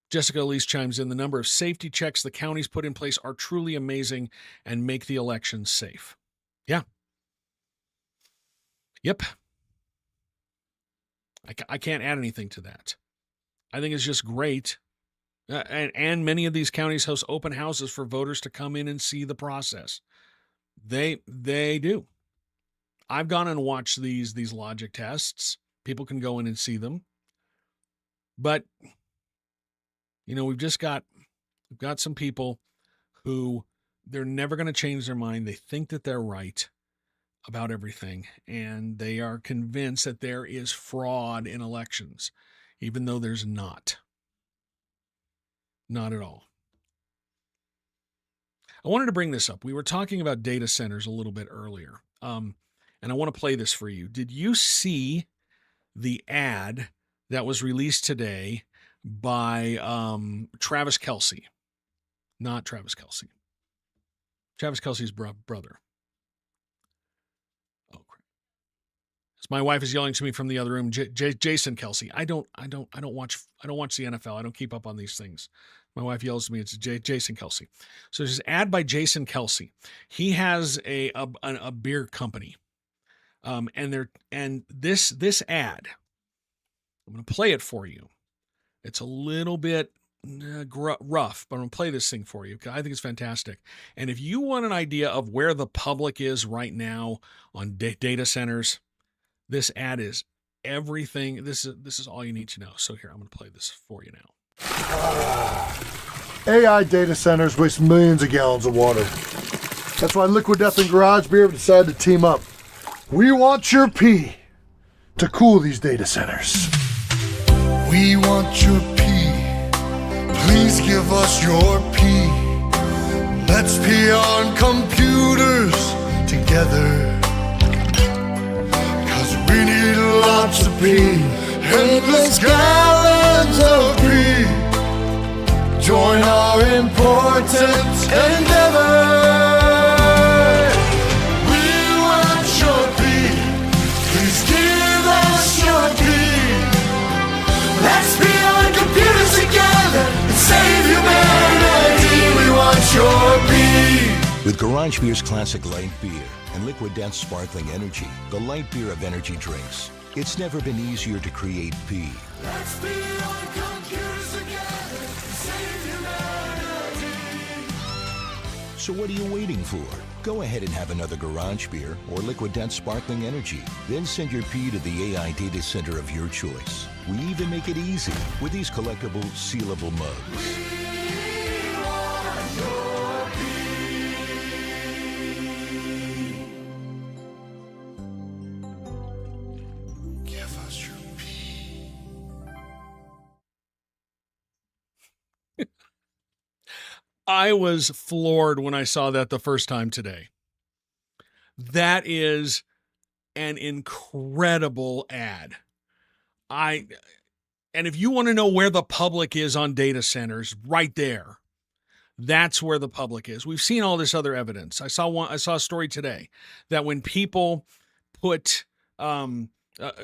Jessica Elise chimes in, the number of safety checks the counties put in place are truly amazing and make the elections safe. Yeah. Yep. I can't add anything to that. I think it's just great. And many of these counties host open houses for voters to come in and see the process. They do. I've gone and watched these logic tests. People can go in and see them. But we've got some people who they're never going to change their mind. They think that they're right about everything, and they are convinced that there is fraud in elections, even though there's not. Not at all. I wanted to bring this up. We were talking about data centers a little bit earlier, and I want to play this for you. Did you see the ad that was released today by Travis Kelce? Not Travis Kelce. Travis Kelce's brother. Oh, crap. My wife is yelling to me from the other room. Jason Kelce. I don't watch the NFL. I don't keep up on these things. My wife yells to me. It's Jason Kelce. So there's this ad by Jason Kelce. He has a beer company, and this ad. I'm going to play it for you. It's a little bit rough, but I'm going to play this thing for you because I think it's fantastic. And if you want an idea of where the public is right now on data centers, this ad is everything. This is all you need to know. So here, I'm going to play this for you now. AI data centers waste millions of gallons of water. That's why Liquid Death and Garage Beer have decided to team up. We want your pee to cool these data centers. We want your pee. Please give us your pee. Let's pee on computers together. 'Cause we need lots of pee. Endless gallons of pee. Join our important endeavor. We want your pee. Please give us your pee. Let's be on computers together and save humanity. We want your pee. With Garage Beer's classic light beer and Liquid Death sparkling energy, the light beer of energy drinks, it's never been easier to create pee. Let's be on computers together and save humanity. So what are you waiting for? Go ahead and have another Garage Beer or Liquid Death sparkling energy. Then send your pee to the AI data center of your choice. We even make it easy with these collectible, sealable mugs. We want your pee. Give us your pee. I was floored when I saw that the first time today. That is an incredible ad. And if you want to know where the public is on data centers, right there, that's where the public is. We've seen all this other evidence. I saw a story today that when people put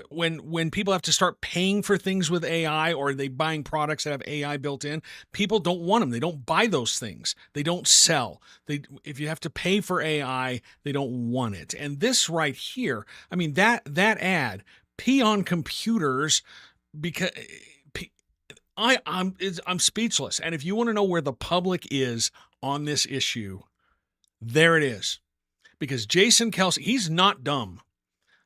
when people have to start paying for things with AI, or they buying products that have AI built in, people don't want them. They don't buy those things. They don't sell. If you have to pay for AI, they don't want it. And this right here, I mean, that ad, pee on computers, because I'm speechless. And if you want to know where the public is on this issue, There it is. Because Jason Kelsey, he's not dumb.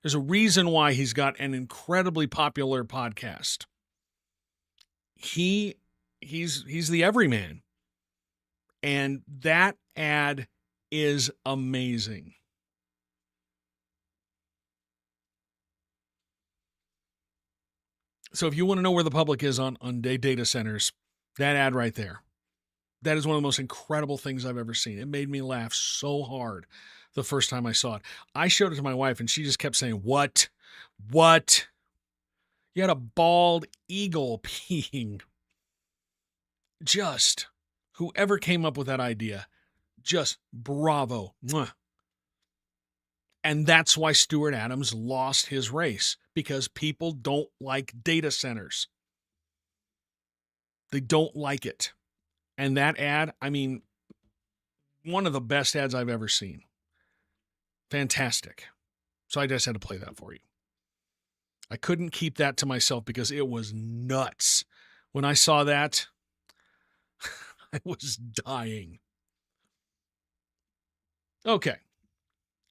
There's a reason why he's got an incredibly popular podcast. He's the everyman. And that ad is amazing. So if you want to know where the public is on data centers, that ad right there, that is one of the most incredible things I've ever seen. It made me laugh so hard the first time I saw it. I showed it to my wife, and she just kept saying, what? You had a bald eagle peeing. Just, whoever came up with that idea, just bravo. Mwah. And that's why Stuart Adams lost his race, because people don't like data centers. They don't like it. And that ad, I mean, one of the best ads I've ever seen. Fantastic. So I just had to play that for you. I couldn't keep that to myself because it was nuts. When I saw that, I was dying. Okay.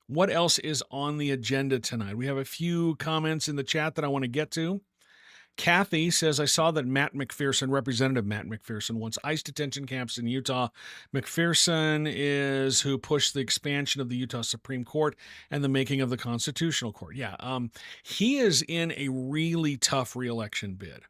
What else is on the agenda tonight? We have a few comments in the chat that I want to get to. Kathy says, I saw that Representative Matt McPherson wants ICE detention camps in Utah. McPherson is who pushed the expansion of the Utah Supreme Court and the making of the Constitutional Court. Yeah, he is in a really tough reelection bid.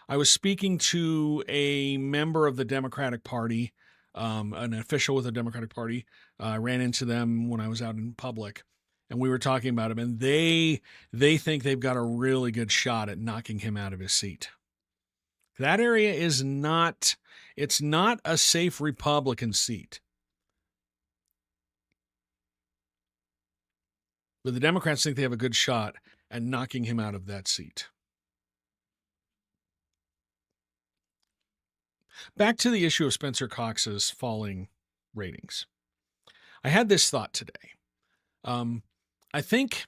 I was speaking to a member of the Democratic Party, an official with the Democratic Party. I ran into them when I was out in public, and we were talking about him, and they think they've got a really good shot at knocking him out of his seat. That area is it's not a safe Republican seat. But the Democrats think they have a good shot at knocking him out of that seat. Back to the issue of Spencer Cox's falling ratings. I had this thought today. I think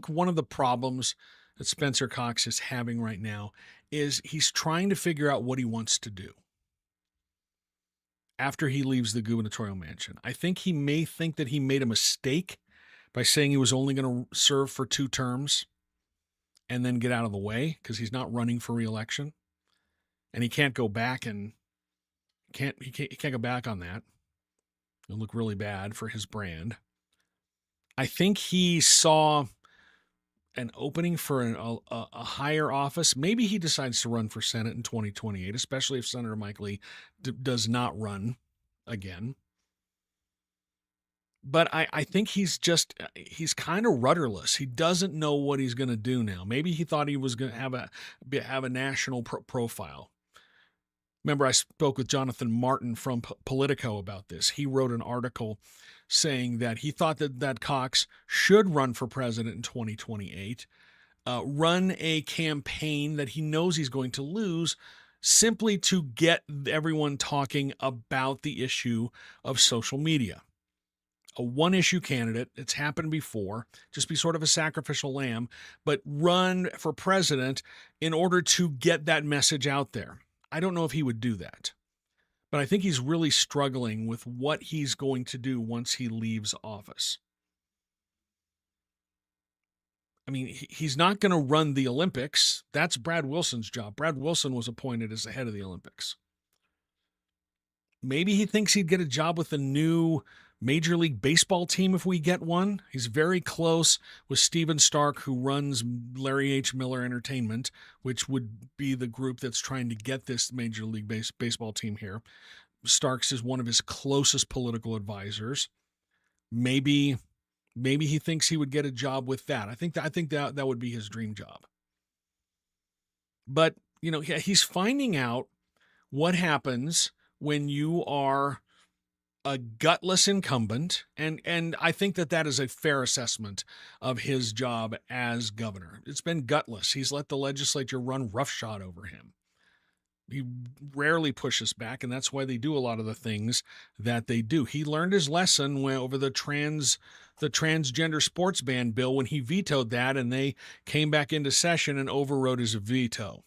one of the problems that Spencer Cox is having right now is he's trying to figure out what he wants to do after he leaves the gubernatorial mansion. I think he may think that he made a mistake by saying he was only going to serve for 2 terms and then get out of the way, because he's not running for re-election. And he can't go back and he can't go back on that. It'll look really bad for his brand. I think he saw an opening for a higher office. Maybe he decides to run for Senate in 2028, especially if Senator Mike Lee does not run again. But I think he's kind of rudderless. He doesn't know what he's going to do now. Maybe he thought he was going to have a national profile. Remember, I spoke with Jonathan Martin from Politico about this. He wrote an article saying that he thought that Cox should run for president in 2028, run a campaign that he knows he's going to lose, simply to get everyone talking about the issue of social media. A one-issue candidate, it's happened before, just be sort of a sacrificial lamb, but run for president in order to get that message out there. I don't know if he would do that, but I think he's really struggling with what he's going to do once he leaves office. I mean, he's not going to run the Olympics. That's Brad Wilson's job. Brad Wilson was appointed as the head of the Olympics. Maybe he thinks he'd get a job with the new Major League Baseball team if we get one. He's very close with Steven Stark, who runs Larry H. Miller Entertainment, which would be the group that's trying to get this Major League Baseball team here. Starks is one of his closest political advisors. Maybe he thinks he would get a job with that. I think that would be his dream job. But, he's finding out what happens when you are a gutless incumbent, and I think that is a fair assessment of his job as governor. It's been gutless. He's let the legislature run roughshod over him. He rarely pushes back, and that's why they do a lot of the things that they do. He learned his lesson over the transgender sports ban bill when he vetoed that, and they came back into session and overrode his veto.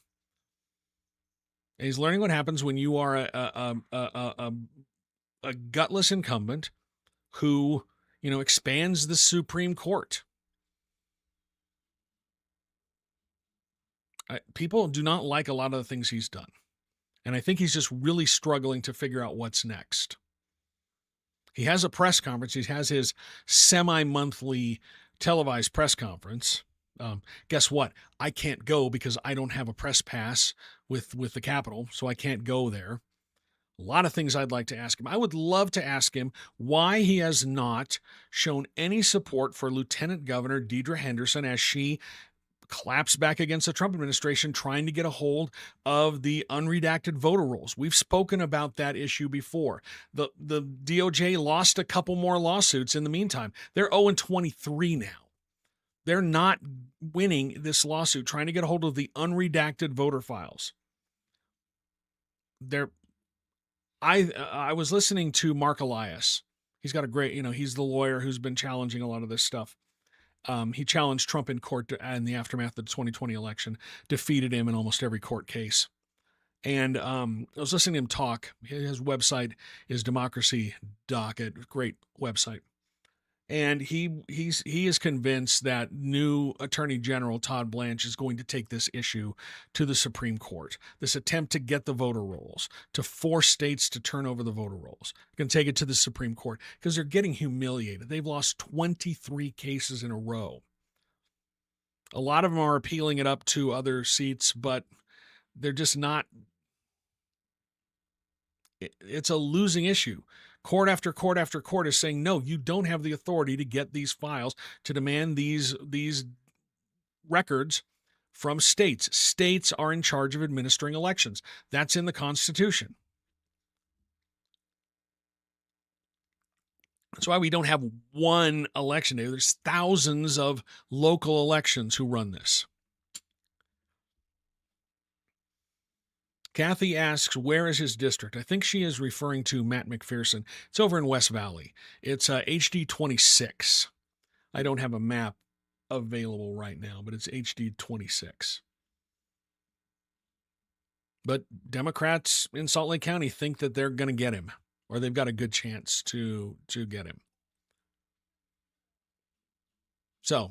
And he's learning what happens when you are a gutless incumbent who, expands the Supreme Court. People do not like a lot of the things he's done. And I think he's just really struggling to figure out what's next. He has a press conference. He has his semi-monthly televised press conference. Guess what? I can't go because I don't have a press pass with the Capitol, so I can't go there. A lot of things I'd like to ask him. I would love to ask him why he has not shown any support for Lieutenant Governor Deidre Henderson as she claps back against the Trump administration trying to get a hold of the unredacted voter rolls. We've spoken about that issue before. The DOJ lost a couple more lawsuits in the meantime. They're 0-23 now. They're not winning this lawsuit trying to get a hold of the unredacted voter files. I was listening to Mark Elias. He's got a great, he's the lawyer who's been challenging a lot of this stuff. He challenged Trump in court in the aftermath of the 2020 election, defeated him in almost every court case. And I was listening to him talk. His website is Democracy Docket, great website. And he is convinced that new Attorney General Todd Blanche is going to take this issue to the Supreme Court. This attempt to get the voter rolls, to force states to turn over the voter rolls, going to take it to the Supreme Court because they're getting humiliated. They've lost 23 cases in a row. A lot of them are appealing it up to other seats, but they're just not. It's a losing issue. Court after court after court is saying, no, you don't have the authority to get these files, to demand these records from states. States are in charge of administering elections. That's in the Constitution. That's why we don't have one election day. There's thousands of local elections who run this. Kathy asks, where is his district? I think she is referring to Matt McPherson. It's over in West Valley. It's HD 26. I don't have a map available right now, but it's HD 26. But Democrats in Salt Lake County think that they're going to get him, or they've got a good chance to get him. So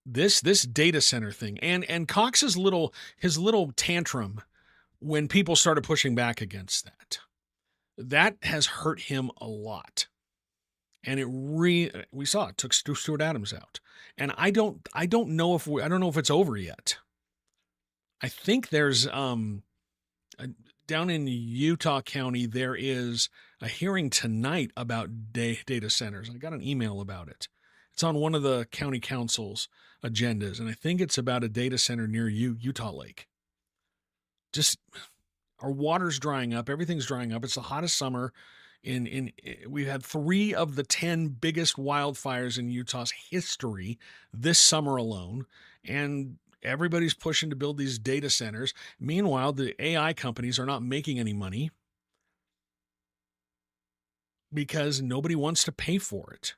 this data center thing and Cox's little tantrum when people started pushing back against that has hurt him a lot. And we saw it took Stuart Adams out. And I don't know if it's over yet. I think there's down in Utah County there is a hearing tonight about data centers. I got an email about it. It's on one of the county council's agendas, and I think it's about a data center near Utah Lake. Just our water's drying up, everything's drying up. It's the hottest summer we've had 3 of the 10 biggest wildfires in Utah's history this summer alone, and everybody's pushing to build these data centers. Meanwhile, the AI companies are not making any money because nobody wants to pay for it.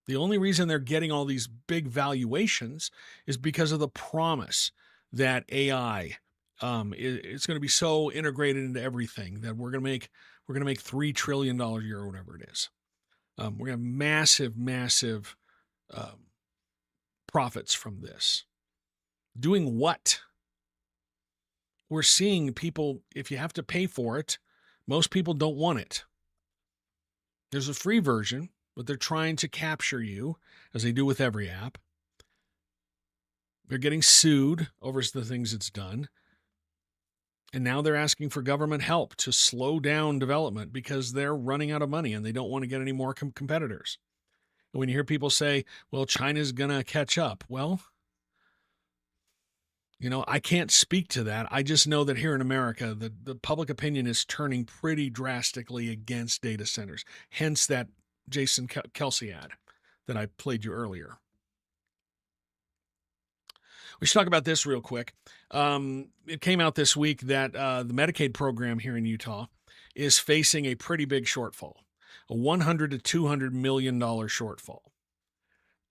The only reason they're getting all these big valuations is because of the promise that AI it's going to be so integrated into everything that we're going to make $3 trillion a year or whatever it is. We're going to have massive profits from this. Doing what? We're seeing people, if you have to pay for it, most people don't want it. There's a free version, but they're trying to capture you, as they do with every app. They're getting sued over the things it's done. And now they're asking for government help to slow down development because they're running out of money and they don't want to get any more competitors. And when you hear people say, well, China's going to catch up. Well, I can't speak to that. I just know that here in America, the public opinion is turning pretty drastically against data centers. Hence that Jason Kelsey ad that I played you earlier. We should talk about this real quick. It came out this week that the Medicaid program here in Utah is facing a pretty big shortfall, a $100 to $200 million shortfall.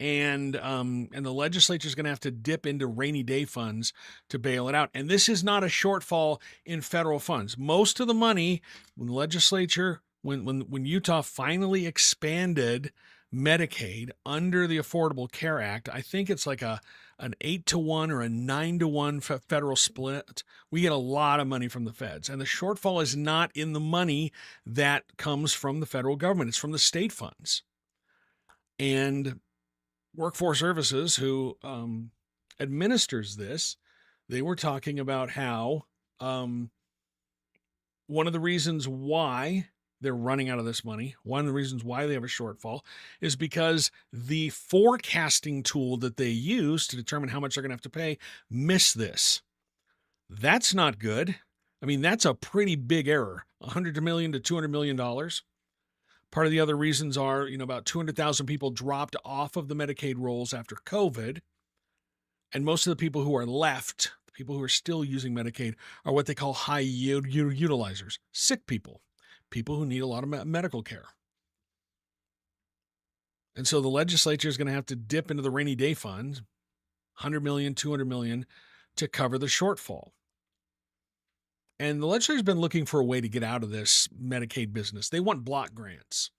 And the legislature is going to have to dip into rainy day funds to bail it out. And this is not a shortfall in federal funds. Most of the money, when the legislature when Utah finally expanded Medicaid under the Affordable Care Act, I think it's like an 8-to-1 or a 9-to-1 federal split. We get a lot of money from the feds, and the shortfall is not in the money that comes from the federal government. It's from the state funds. And Workforce Services, who administers this, they were talking about how one of the reasons why they're running out of this money, one of the reasons why they have a shortfall, is because the forecasting tool that they use to determine how much they're going to have to pay missed this. That's not good. I mean, that's a pretty big error, $100 million to $200 million. Part of the other reasons are, about 200,000 people dropped off of the Medicaid rolls after COVID. And most of the people who are left, the people who are still using Medicaid, are what they call high utilizers, sick people who need a lot of medical care. And so the legislature is going to have to dip into the rainy day fund, 100 million, 200 million, to cover the shortfall. And the legislature has been looking for a way to get out of this Medicaid business. They want block grants.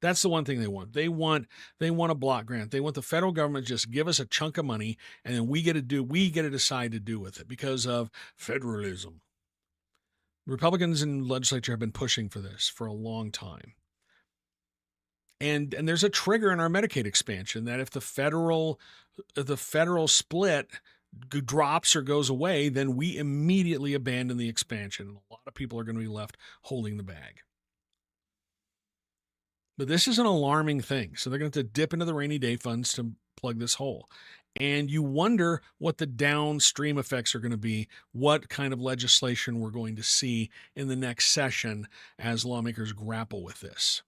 That's the one thing they want. They want a block grant. They want the federal government to just give us a chunk of money, and then we get to decide to do with it because of federalism. Republicans in the legislature have been pushing for this for a long time. And there's a trigger in our Medicaid expansion that if the federal split drops or goes away, then we immediately abandon the expansion. And a lot of people are going to be left holding the bag. But this is an alarming thing. So they're going to have to dip into the rainy day funds to plug this hole. And you wonder what the downstream effects are going to be, what kind of legislation we're going to see in the next session as lawmakers grapple with this.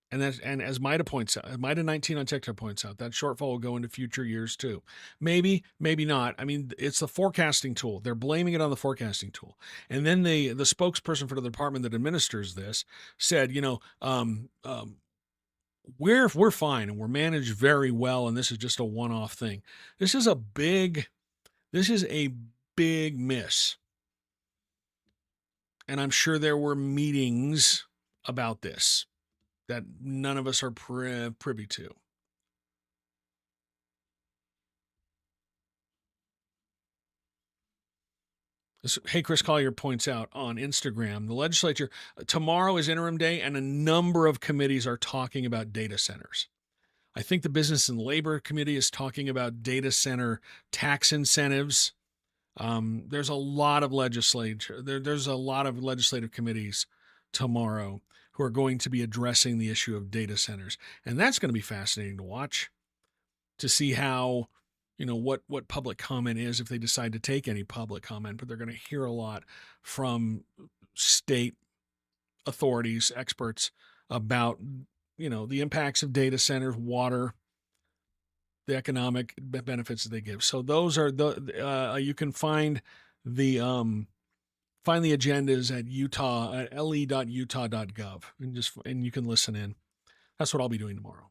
And as Mida points out, Mida 19 on TikTok points out, that shortfall will go into future years too. Maybe, maybe not. I mean, it's the forecasting tool. They're blaming it on the forecasting tool. And then the spokesperson for the department that administers this said, we're fine and we're managed very well, and this is just a one-off thing. This is a big miss. And I'm sure there were meetings about this that none of us are privy to. Hey, Chris Collier points out on Instagram, the legislature, tomorrow is interim day, and a number of committees are talking about data centers. I think the Business and Labor Committee is talking about data center tax incentives. There's a lot of there's a lot of legislative committees tomorrow who are going to be addressing the issue of data centers. And that's going to be fascinating to watch, to see how, what public comment is if they decide to take any public comment. But they're going to hear a lot from state authorities, experts about, the impacts of data centers, water, the economic benefits that they give. So those are you can find the agendas at le.utah.gov and you can listen in. That's what I'll be doing tomorrow.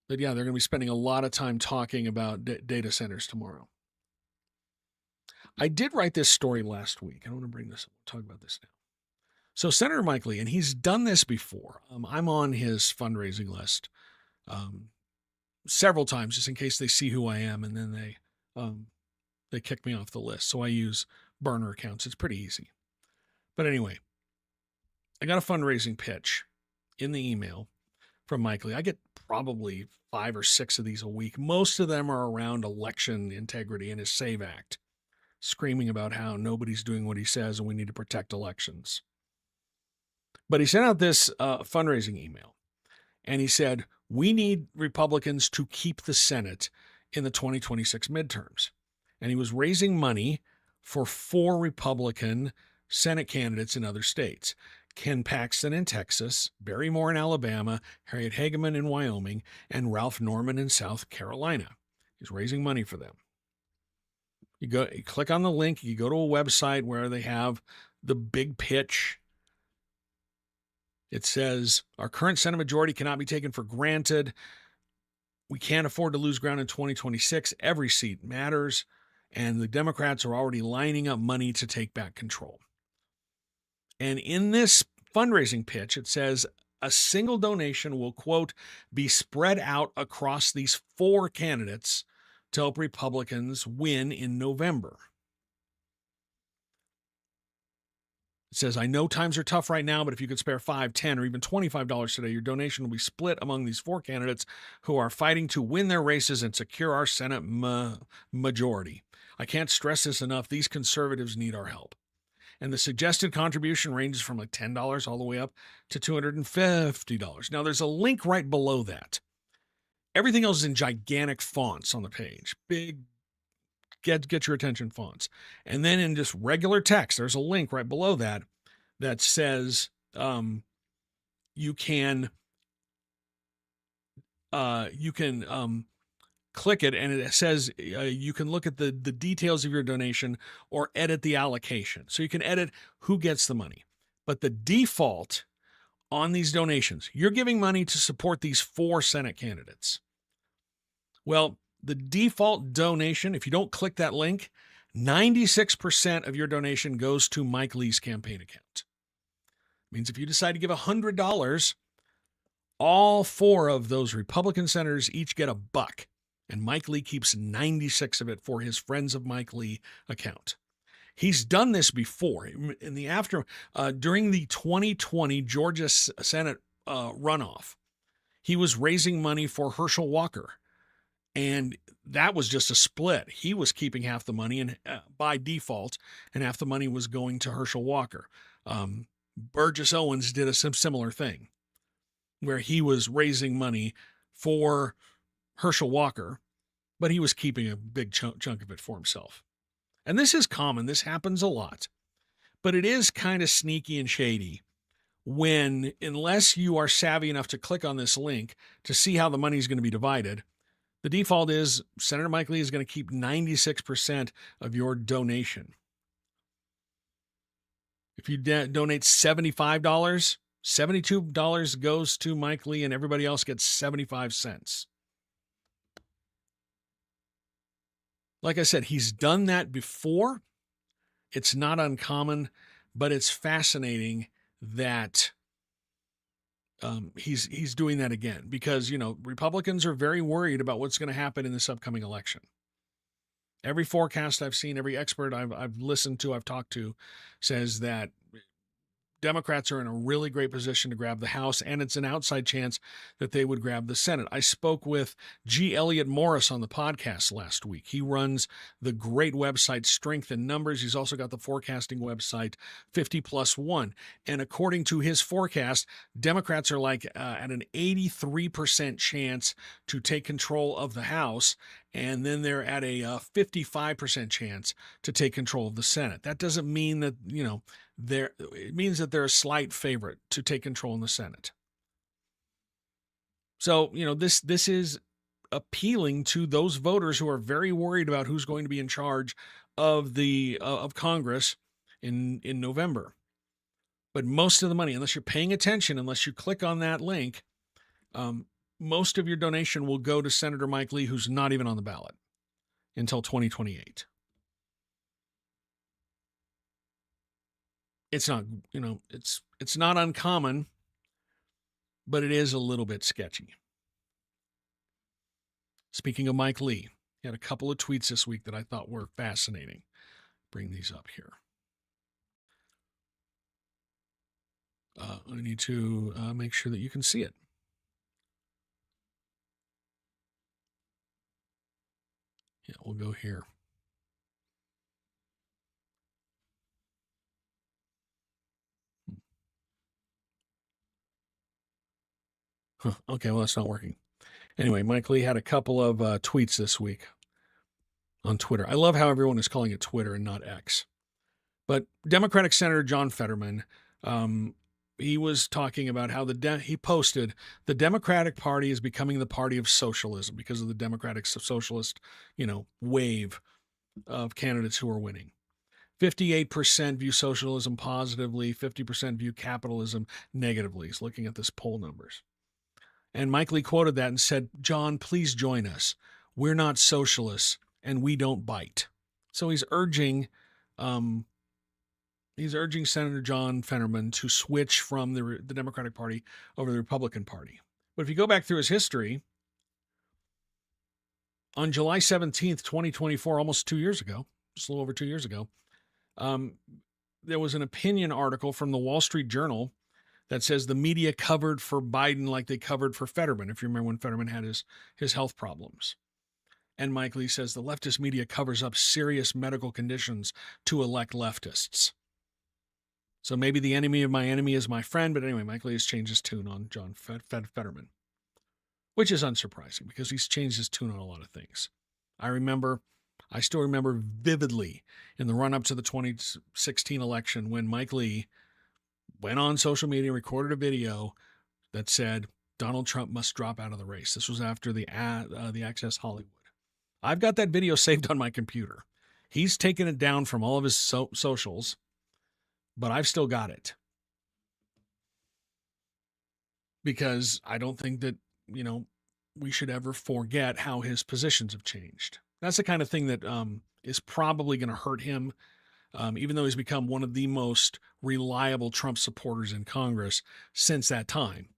But yeah, they're going to be spending a lot of time talking about data centers tomorrow. I did write this story last week. I want to bring this up. We'll talk about this now. So Senator Mike Lee, and he's done this before. I'm on his fundraising list several times just in case they see who I am, and then they kick me off the list. So I use burner accounts. It's pretty easy. But anyway, I got a fundraising pitch in the email from Mike Lee. I get probably 5 or 6 of these a week. Most of them are around election integrity and his SAVE Act, screaming about how nobody's doing what he says and we need to protect elections. But he sent out this fundraising email, and he said, we need Republicans to keep the Senate in the 2026 midterms. And he was raising money for 4 Republican Senate candidates in other states. Ken Paxton in Texas, Barry Moore in Alabama, Harriet Hageman in Wyoming, and Ralph Norman in South Carolina. He's raising money for them. You click on the link, you go to a website where they have the big pitch. It says, our current Senate majority cannot be taken for granted. We can't afford to lose ground in 2026. Every seat matters. And the Democrats are already lining up money to take back control. And in this fundraising pitch, it says a single donation will, quote, be spread out across these 4 candidates to help Republicans win in November. It says, I know times are tough right now, but if you could spare $5, $10, or even $25 today, your donation will be split among these 4 candidates who are fighting to win their races and secure our Senate majority. I can't stress this enough. These conservatives need our help. And the suggested contribution ranges from like $10 all the way up to $250. Now, there's a link right below that. Everything else is in gigantic fonts on the page. Big, get your attention fonts. And then in just regular text, there's a link right below that that says you can click it, and it says you can look at the details of your donation or edit the allocation. So you can edit who gets the money. But the default on these donations, you're giving money to support these 4 Senate candidates. Well, the default donation, if you don't click that link, 96% of your donation goes to Mike Lee's campaign account. It means if you decide to give $100, all 4 of those Republican senators each get $1. And Mike Lee keeps 96 of it for his Friends of Mike Lee account. He's done this before. In the during the 2020 Georgia Senate runoff, he was raising money for Herschel Walker, and that was just a split. He was keeping half the money, and by default, and half the money was going to Herschel Walker. Burgess Owens did a similar thing, where he was raising money for Herschel Walker, but he was keeping a big chunk of it for himself. And this is common. This happens a lot. But it is kind of sneaky and shady when, unless you are savvy enough to click on this link to see how the money is going to be divided, the default is Senator Mike Lee is going to keep 96% of your donation. If you donate $75, $72 goes to Mike Lee, and everybody else gets 75 cents. Like I said, he's done that before. It's not uncommon, but it's fascinating that he's doing that again because, Republicans are very worried about what's going to happen in this upcoming election. Every forecast I've seen, every expert I've listened to, I've talked to, says that Democrats are in a really great position to grab the House, and it's an outside chance that they would grab the Senate. I spoke with G. Elliott Morris on the podcast last week. He runs the great website Strength in Numbers. He's also got the forecasting website 50+1. And according to his forecast, Democrats are like at an 83% chance to take control of the House, and then they're at a 55% chance to take control of the Senate. That doesn't mean that, it means that they're a slight favorite to take control in the Senate. So, this is appealing to those voters who are very worried about who's going to be in charge of of Congress in November. But most of the money, unless you're paying attention, unless you click on that link, most of your donation will go to Senator Mike Lee, who's not even on the ballot until 2028. It's not, it's not uncommon, but it is a little bit sketchy. Speaking of Mike Lee, he had a couple of tweets this week that I thought were fascinating. Bring these up here. I need to make sure that you can see it. Yeah, we'll go here. Okay, well, that's not working. Anyway, Mike Lee had a couple of tweets this week on Twitter. I love how everyone is calling it Twitter and not X. But Democratic Senator John Fetterman, he was talking about how he posted, the Democratic Party is becoming the party of socialism because of the Democratic Socialist, wave of candidates who are winning. 58% view socialism positively, 50% view capitalism negatively. He's looking at this poll numbers. And Mike Lee quoted that and said, John, please join us. We're not socialists, and we don't bite. So he's urging Senator John Fetterman to switch from the Democratic Party over to the Republican Party. But if you go back through his history, on July 17th, 2024, almost 2 years ago, just a little over 2 years ago, there was an opinion article from the Wall Street Journal that says the media covered for Biden like they covered for Fetterman, if you remember when Fetterman had his health problems. And Mike Lee says the leftist media covers up serious medical conditions to elect leftists. So maybe the enemy of my enemy is my friend. But anyway, Mike Lee has changed his tune on John Fetterman, which is unsurprising because he's changed his tune on a lot of things. I still remember vividly in the run-up to the 2016 election when Mike Lee went on social media, recorded a video that said Donald Trump must drop out of the race. This was after the Access Hollywood. I've got that video saved on my computer. He's taken it down from all of his socials, but I've still got it. Because I don't think that, we should ever forget how his positions have changed. That's the kind of thing that is probably going to hurt him, even though he's become one of the most reliable Trump supporters in Congress since that time.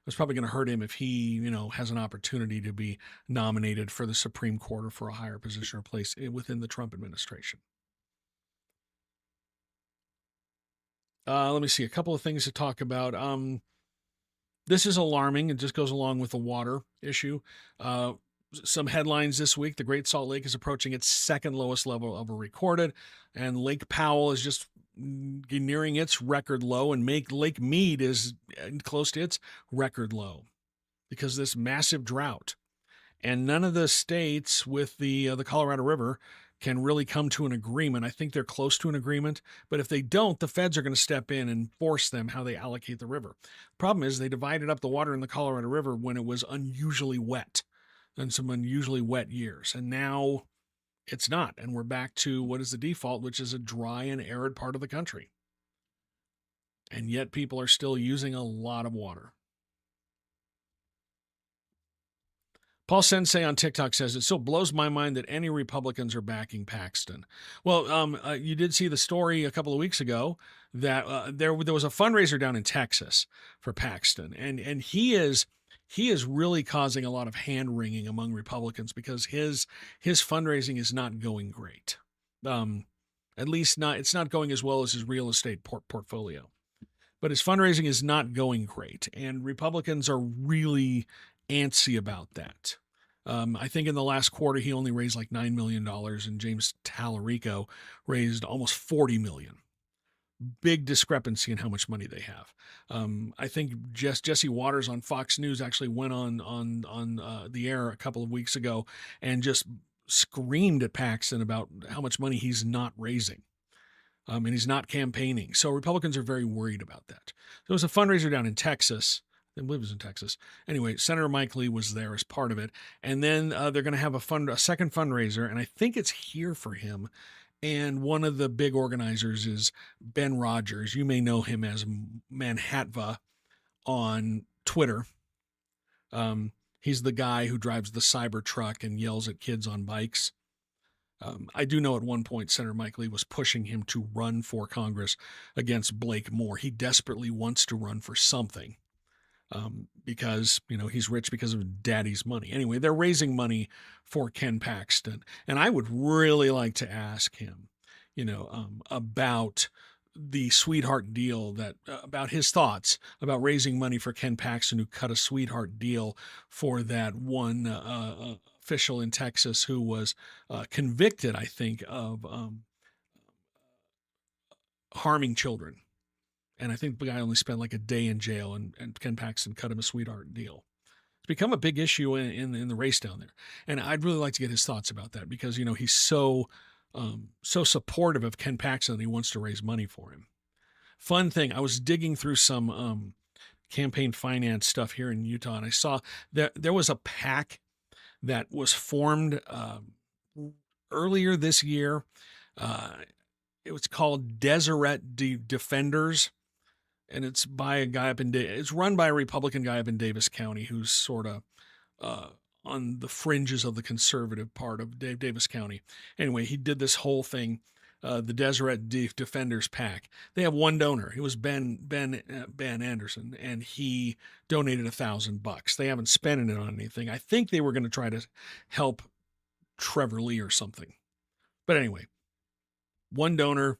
It's probably going to hurt him if he, has an opportunity to be nominated for the Supreme Court or for a higher position or place within the Trump administration. Let me see a couple of things to talk about. This is alarming. It just goes along with the water issue. Some headlines this week. The Great Salt Lake is approaching its second lowest level ever recorded, and Lake Powell is just nearing its record low, and Lake Mead is close to its record low because of this massive drought. And none of the states with the Colorado River can really come to an agreement. I think they're close to an agreement, but if they don't, the feds are going to step in and force them how they allocate the river. Problem is they divided up the water in the Colorado River when it was unusually wet and some unusually wet years. And now it's not. And we're back to what is the default, which is a dry and arid part of the country. And yet people are still using a lot of water. Paul Sensei on TikTok says, it still blows my mind that any Republicans are backing Paxton. Well, you did see the story a couple of weeks ago that there was a fundraiser down in Texas for Paxton. And he is really causing a lot of hand-wringing among Republicans because his fundraising is not going great. At least it's not going as well as his real estate portfolio. But his fundraising is not going great. And Republicans are really antsy about that. I think in the last quarter, he only raised like $9 million, and James Tallarico raised almost $40 million. Big discrepancy in how much money they have. I think Jesse Waters on Fox News actually went on the air a couple of weeks ago and just screamed at Paxton about how much money he's not raising. And he's not campaigning. So Republicans are very worried about that. There was a fundraiser down in Texas. I believe it was in Texas. Anyway, Senator Mike Lee was there as part of it. And then they're going to have a second fundraiser, and I think it's here for him. And one of the big organizers is Ben Rogers. You may know him as Manhatva on Twitter. He's the guy who drives the Cybertruck and yells at kids on bikes. I do know at one point Senator Mike Lee was pushing him to run for Congress against Blake Moore. He desperately wants to run for something. Because, he's rich because of daddy's money. Anyway, they're raising money for Ken Paxton. And I would really like to ask him, about the sweetheart deal about his thoughts about raising money for Ken Paxton, who cut a sweetheart deal for that one official in Texas who was convicted, I think, of harming children. And I think the guy only spent like a day in jail, and Ken Paxton cut him a sweetheart deal. It's become a big issue in the race down there. And I'd really like to get his thoughts about that because, he's so supportive of Ken Paxton that he wants to raise money for him. Fun thing, I was digging through some campaign finance stuff here in Utah, and I saw that there was a PAC that was formed earlier this year. It was called Deseret Defenders. And it's by a guy it's run by a Republican guy up in Davis County who's sort of on the fringes of the conservative part of Davis County. Anyway, he did this whole thing. The Deseret Defenders PAC. They have one donor. It was Ben Anderson, and he donated $1,000. They haven't spent it on anything. I think they were going to try to help Trevor Lee or something. But anyway, one donor,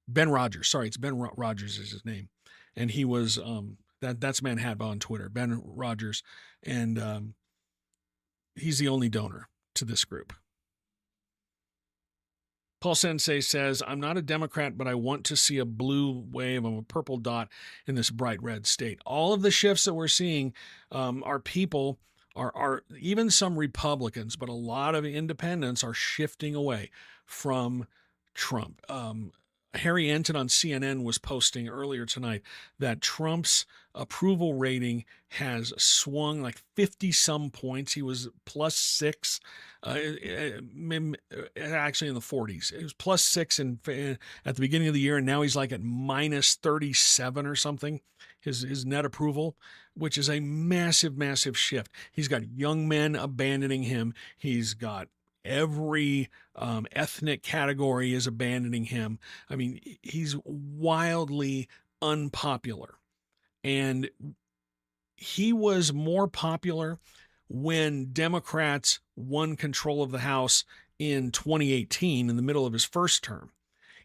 Ben Rogers. Sorry, it's Ben Rogers is his name, and he was that's Manhattan on Twitter, Ben Rogers, and he's the only donor to this group. Paul Sensei says, I'm not a Democrat, but I want to see a blue wave of a purple dot in this bright red state. All of the shifts that we're seeing are people, are even some Republicans, but a lot of independents are shifting away from Trump. Harry Enton on CNN was posting earlier tonight that Trump's approval rating has swung like 50 some points. He was +6, actually in the 40s. It was +6 at the beginning of the year, and now he's like at -37 or something. His net approval, which is a massive, massive shift. He's got young men abandoning him. He's got every ethnic category is abandoning him. I mean, he's wildly unpopular. And he was more popular when Democrats won control of the House in 2018, in the middle of his first term.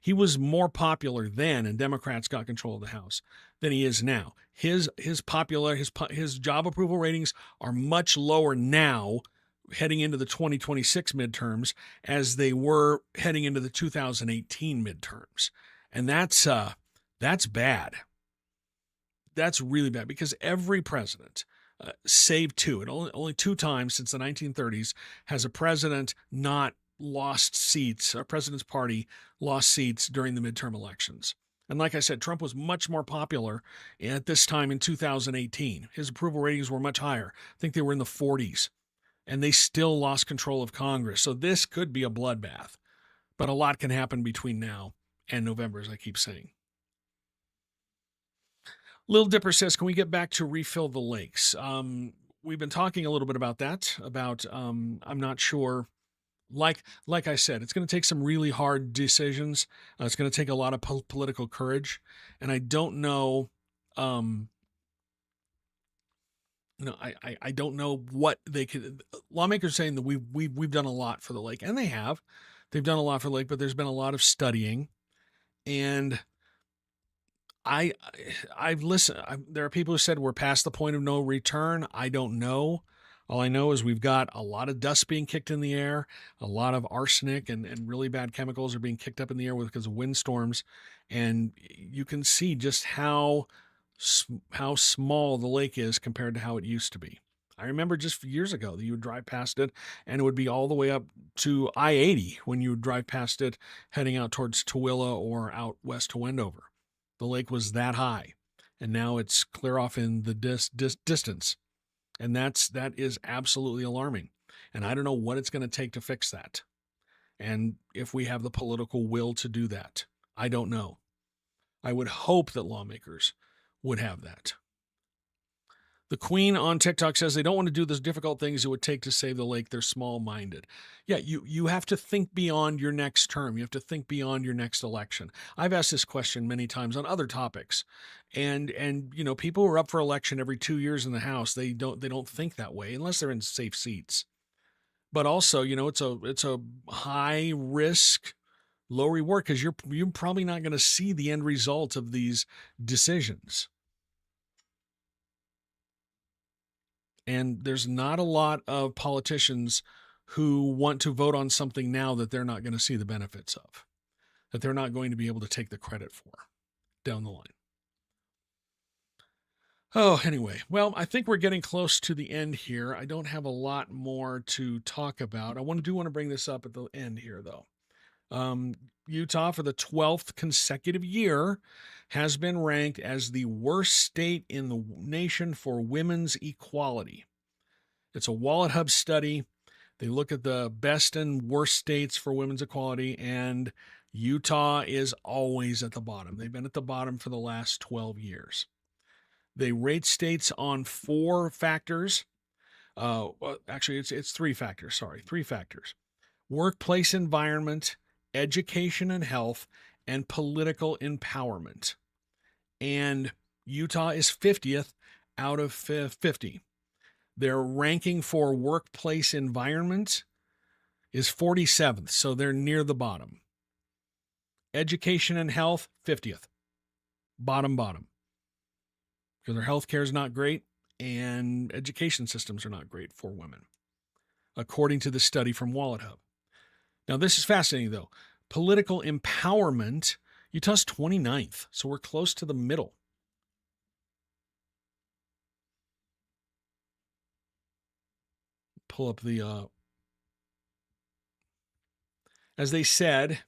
He was more popular then, and Democrats got control of the House, than he is now. His job approval ratings are much lower now, heading into the 2026 midterms, as they were heading into the 2018 midterms. And that's bad. That's really bad, because every president, save two, and only 2 times since the 1930s, has a president not lost seats, a president's party lost seats during the midterm elections. And like I said, Trump was much more popular at this time in 2018. His approval ratings were much higher. I think they were in the 40s. And they still lost control of Congress. So this could be a bloodbath. But a lot can happen between now and November, as I keep saying. Lil Dipper says, can we get back to refill the lakes? We've been talking a little bit about that, I'm not sure. Like I said, it's going to take some really hard decisions. It's going to take a lot of political courage. And I don't know... I don't know what they could. Lawmakers saying that we've done a lot for the lake, and they have. They've done a lot for the lake, but there's been a lot of studying, and I've listened. There are people who said we're past the point of no return. I don't know. All I know is we've got a lot of dust being kicked in the air, a lot of arsenic and really bad chemicals are being kicked up in the air because of windstorms, and you can see just how small the lake is compared to how it used to be. I remember just years ago that you would drive past it and it would be all the way up to I-80 when you would drive past it heading out towards Tooele or out west to Wendover. The lake was that high, and now it's clear off in the distance. And that is absolutely alarming. And I don't know what it's going to take to fix that. And if we have the political will to do that, I don't know. I would hope that lawmakers would have that. The Queen on TikTok says they don't want to do the difficult things it would take to save the lake. They're small-minded. Yeah, you have to think beyond your next term. You have to think beyond your next election. I've asked this question many times on other topics. And people who are up for election every 2 years in the House, they don't think that way unless they're in safe seats. But also, it's a high risk, low reward, because you're probably not going to see the end result of these decisions. And there's not a lot of politicians who want to vote on something now that they're not going to see the benefits of, that they're not going to be able to take the credit for down the line. Oh, anyway, well, I think we're getting close to the end here. I don't have a lot more to talk about. I want to bring this up at the end here, though. Utah, for the 12th consecutive year, has been ranked as the worst state in the nation for women's equality. It's a Wallet Hub study. They look at the best and worst states for women's equality, and Utah is always at the bottom. They've been at the bottom for the last 12 years. They rate states on 4 factors. Well, actually, it's three factors. Sorry, three factors: workplace environment, education and health, and political empowerment. And Utah is 50th out of 50. Their ranking for workplace environment is 47th, so they're near the bottom. Education and health, 50th. Bottom. Because their health care is not great and education systems are not great for women, according to the study from Wallet Hub. Now, this is fascinating, though. Political empowerment, Utah's 29th, so we're close to the middle. Pull up the, as they said,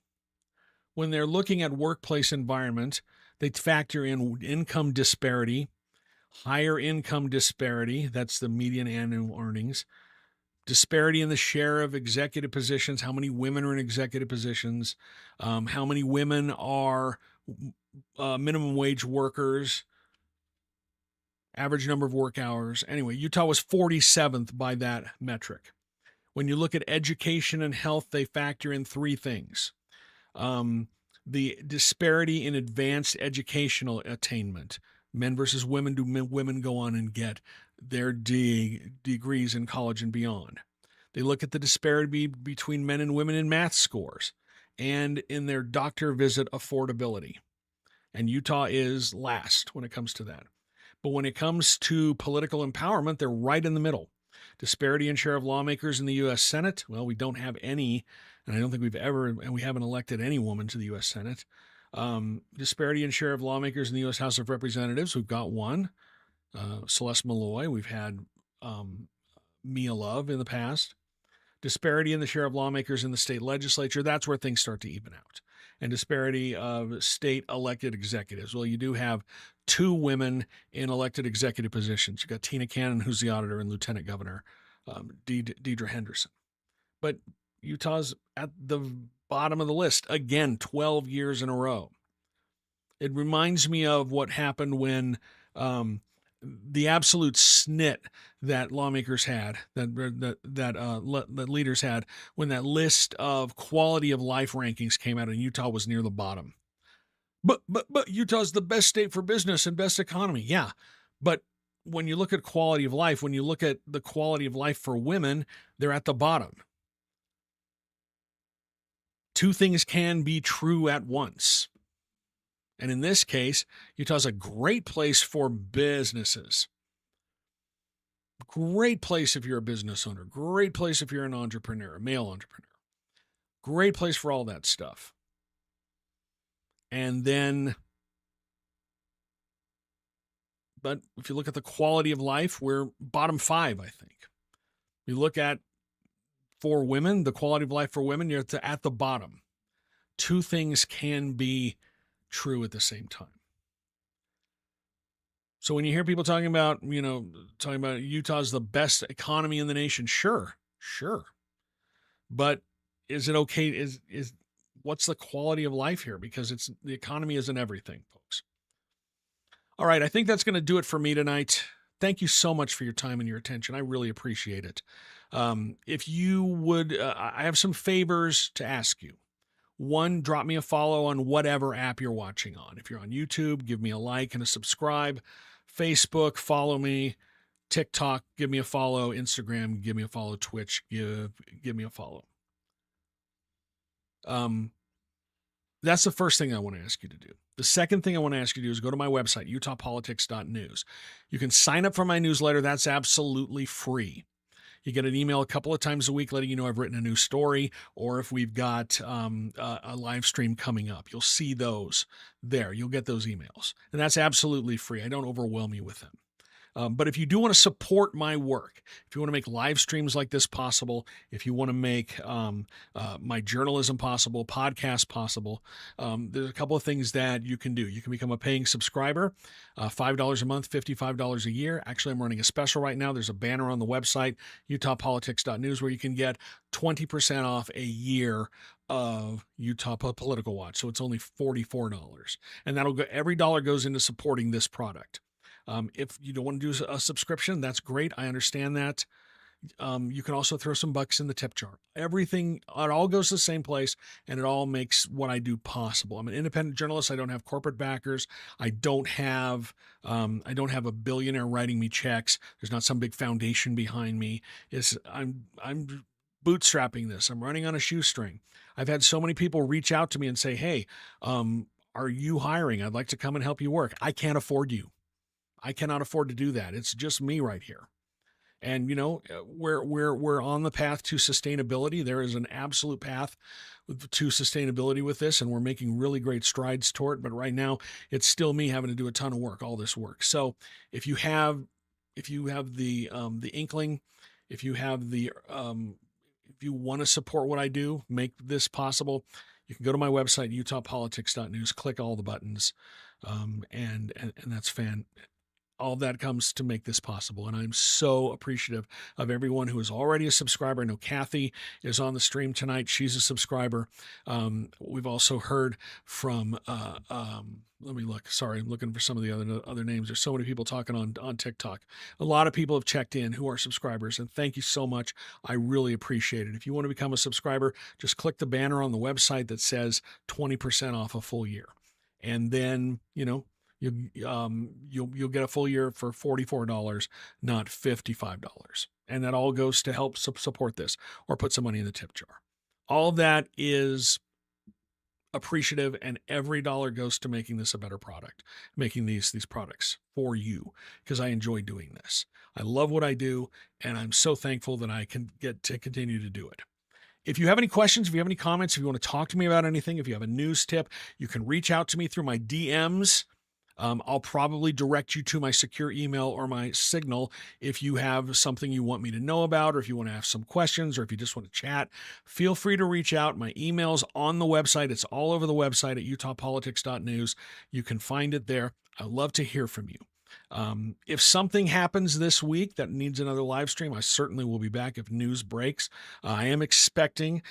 when they're looking at workplace environment, they factor in income disparity, higher income disparity, that's the median annual earnings, disparity in the share of executive positions, how many women are in executive positions, how many women are minimum wage workers, average number of work hours. Anyway, Utah was 47th by that metric. When you look at education and health, they factor in three things. The disparity in advanced educational attainment. Men versus women. Do women go on and get their degrees in college and beyond? They look at the disparity between men and women in math scores and in their doctor visit affordability. And Utah is last when it comes to that. But when it comes to political empowerment, they're right in the middle. Disparity in share of lawmakers in the U.S. Senate. Well, we don't have any, and I don't think we haven't elected any woman to the U.S. Senate. Disparity in share of lawmakers in the U.S. House of Representatives. We've got one, Celeste Malloy. We've had Mia Love in the past. Disparity in the share of lawmakers in the state legislature. That's where things start to even out. And disparity of state elected executives. Well, you do have two women in elected executive positions. You've got Tina Cannon, who's the auditor, and Lieutenant Governor Deidre Henderson. But Utah's at the bottom of the list, again, 12 years in a row. It reminds me of what happened when the absolute snit that lawmakers had, that leaders had, when that list of quality of life rankings came out and Utah was near the bottom. But Utah's the best state for business and best economy. Yeah, but when you look at quality of life, when you look at the quality of life for women, they're at the bottom. Two things can be true at once. And in this case, Utah's a great place for businesses. Great place if you're a business owner. Great place if you're an entrepreneur, a male entrepreneur. Great place for all that stuff. And then, but if you look at the quality of life, we're bottom 5, I think. You look at, for women, the quality of life for women, you're at the bottom. Two things can be true at the same time. So when you hear people talking about Utah's the best economy in the nation, sure. But is it okay? Is what's the quality of life here? Because the economy isn't everything, folks. All right, I think that's going to do it for me tonight. Thank you so much for your time and your attention. I really appreciate it. If you would, I have some favors to ask you. One, drop me a follow on whatever app you're watching on. If you're on YouTube, give me a like and a subscribe. Facebook, follow me. TikTok, give me a follow. Instagram, give me a follow. Twitch, give me a follow. That's the first thing I want to ask you to do. The second thing I want to ask you to do is go to my website, utahpolitics.news. You can sign up for my newsletter. That's absolutely free. You get an email a couple of times a week letting you know I've written a new story, or if we've got a live stream coming up. You'll see those there. You'll get those emails. And that's absolutely free. I don't overwhelm you with them. But if you do want to support my work, if you want to make live streams like this possible, if you want to make my journalism possible, podcast possible, there's a couple of things that you can do. You can become a paying subscriber, $5 a month, $55 a year. Actually, I'm running a special right now. There's a banner on the website, utahpolitics.news, where you can get 20% off a year of Utah Political Watch. So it's only $44. And that'll go, every dollar goes into supporting this product. If you don't want to do a subscription, that's great. I understand that. You can also throw some bucks in the tip jar. Everything, it all goes to the same place, and it all makes what I do possible. I'm an independent journalist. I don't have corporate backers. I don't have a billionaire writing me checks. There's not some big foundation behind me. I'm bootstrapping this. I'm running on a shoestring. I've had so many people reach out to me and say, "Hey, are you hiring? I'd like to come and help you work." I can't afford you. I cannot afford to do that. It's just me right here. And we're on the path to sustainability. There is an absolute path to sustainability with this, and we're making really great strides toward it. But right now, it's still me having to do a ton of work, all this work. So if you have the inkling, if you have if you want to support what I do, make this possible, you can go to my website, utahpolitics.news, click all the buttons, and that's all of that comes to make this possible. And I'm so appreciative of everyone who is already a subscriber. I know Kathy is on the stream tonight. She's a subscriber. We've also heard from, let me look. Sorry, I'm looking for some of the other names. There's so many people talking on TikTok. A lot of people have checked in who are subscribers, and thank you so much. I really appreciate it. If you want to become a subscriber, just click the banner on the website that says 20% off a full year. And then, you'll get a full year for $44, not $55. And that all goes to help support this or put some money in the tip jar. All of that is appreciative, and every dollar goes to making this a better product, making these products for you, because I enjoy doing this. I love what I do, and I'm so thankful that I can get to continue to do it. If you have any questions, if you have any comments, if you want to talk to me about anything, if you have a news tip, you can reach out to me through my DMs. I'll probably direct you to my secure email or my Signal if you have something you want me to know about, or if you want to ask some questions, or if you just want to chat. Feel free to reach out. My email's on the website. It's all over the website at utahpolitics.news. You can find it there. I'd love to hear from you. If something happens this week that needs another live stream, I certainly will be back if news breaks. I'm checking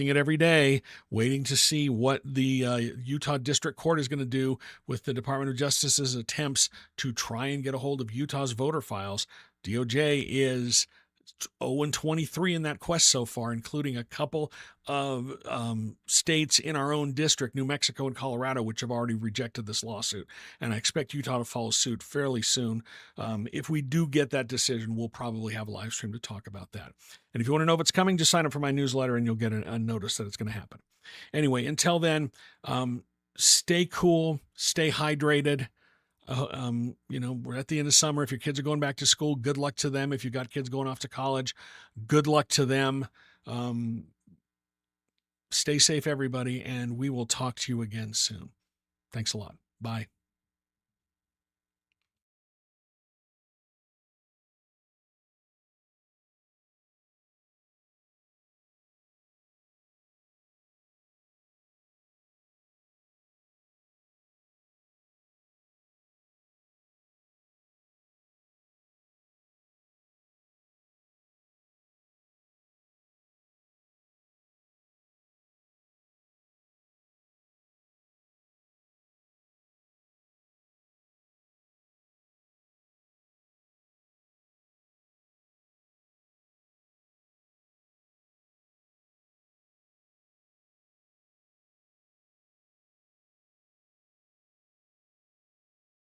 it every day, waiting to see what the Utah District Court is going to do with the Department of Justice's attempts to try and get a hold of Utah's voter files. DOJ is 0-23 in that quest so far, including a couple of states in our own district, New Mexico and Colorado, which have already rejected this lawsuit. And I expect Utah to follow suit fairly soon. If we do get that decision, we'll probably have a live stream to talk about that. And if you want to know if it's coming, just sign up for my newsletter and you'll get a notice that it's going to happen. Anyway, until then, stay cool, stay hydrated. We're at the end of summer. If your kids are going back to school, good luck to them. If you've got kids going off to college, good luck to them. Stay safe, everybody, and we will talk to you again soon. Thanks a lot. Bye.